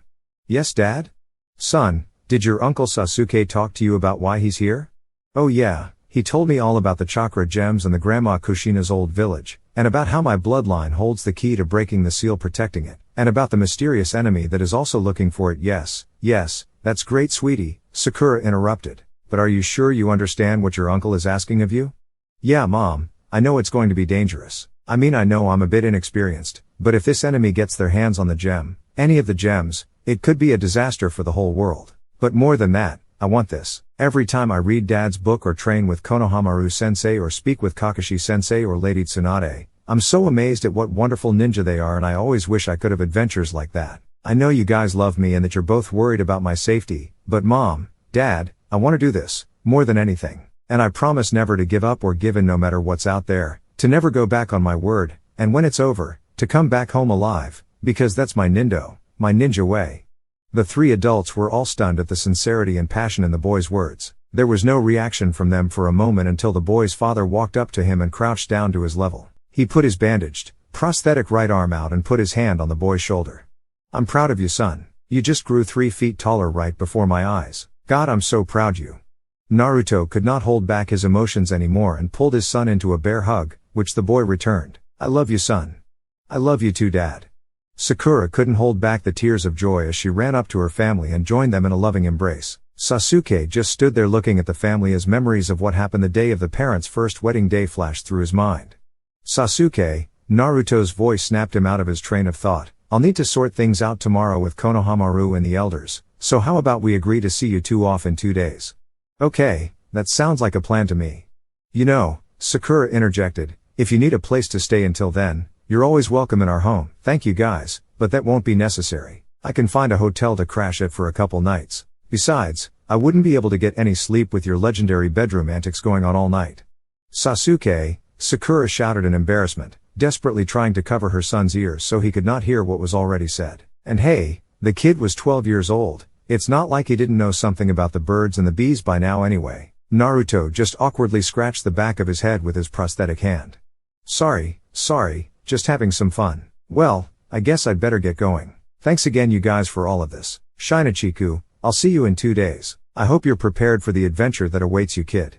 Yes, Dad? Son, did your uncle Sasuke talk to you about why he's here? Oh yeah, he told me all about the chakra gems and the Grandma Kushina's old village, and about how my bloodline holds the key to breaking the seal protecting it, and about the mysterious enemy that is also looking for it. Yes, that's great sweetie, Sakura interrupted. But are you sure you understand what your uncle is asking of you? Yeah Mom, I know it's going to be dangerous. I know I'm a bit inexperienced, but if this enemy gets their hands on the gem, any of the gems, it could be a disaster for the whole world. But more than that, I want this. Every time I read Dad's book or train with Konohamaru-sensei or speak with Kakashi-sensei or Lady Tsunade, I'm so amazed at what wonderful ninja they are and I always wish I could have adventures like that. I know you guys love me and that you're both worried about my safety, but Mom, Dad, I want to do this, more than anything. And I promise never to give up or give in no matter what's out there, to never go back on my word, and when it's over, to come back home alive, because that's my ninja way. The three adults were all stunned at the sincerity and passion in the boy's words. There was no reaction from them for a moment until the boy's father walked up to him and crouched down to his level. He put his bandaged, prosthetic right arm out and put his hand on the boy's shoulder. I'm proud of you son. You just grew 3 feet taller right before my eyes. God, I'm so proud you. Naruto could not hold back his emotions anymore and pulled his son into a bear hug, which the boy returned. I love you son. I love you too Dad. Sakura couldn't hold back the tears of joy as she ran up to her family and joined them in a loving embrace. Sasuke just stood there looking at the family as memories of what happened the day of the parents' first wedding day flashed through his mind. Sasuke, Naruto's voice snapped him out of his train of thought. I'll need to sort things out tomorrow with Konohamaru and the elders, so how about we agree to see you two off in 2 days? Okay, that sounds like a plan to me. You know, Sakura interjected, if you need a place to stay until then, you're always welcome in our home. Thank you guys, but that won't be necessary. I can find a hotel to crash at for a couple nights. Besides, I wouldn't be able to get any sleep with your legendary bedroom antics going on all night. Sasuke, Sakura shouted in embarrassment, desperately trying to cover her son's ears so he could not hear what was already said. And hey, the kid was 12 years old. It's not like he didn't know something about the birds and the bees by now anyway. Naruto just awkwardly scratched the back of his head with his prosthetic hand. Sorry, just having some fun. Well, I guess I'd better get going. Thanks again you guys for all of this. Shinachiku, I'll see you in 2 days. I hope you're prepared for the adventure that awaits you kid.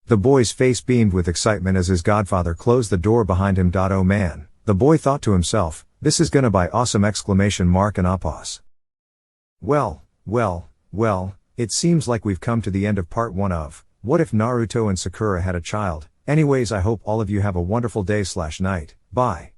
The boy's face beamed with excitement as his godfather closed the door behind him. Oh man, the boy thought to himself, this is gonna be awesome ! And apos. Well, it seems like we've come to the end of part 1 of What If Naruto and Sakura Had a Child. Anyways, I hope all of you have a wonderful day/night. Bye.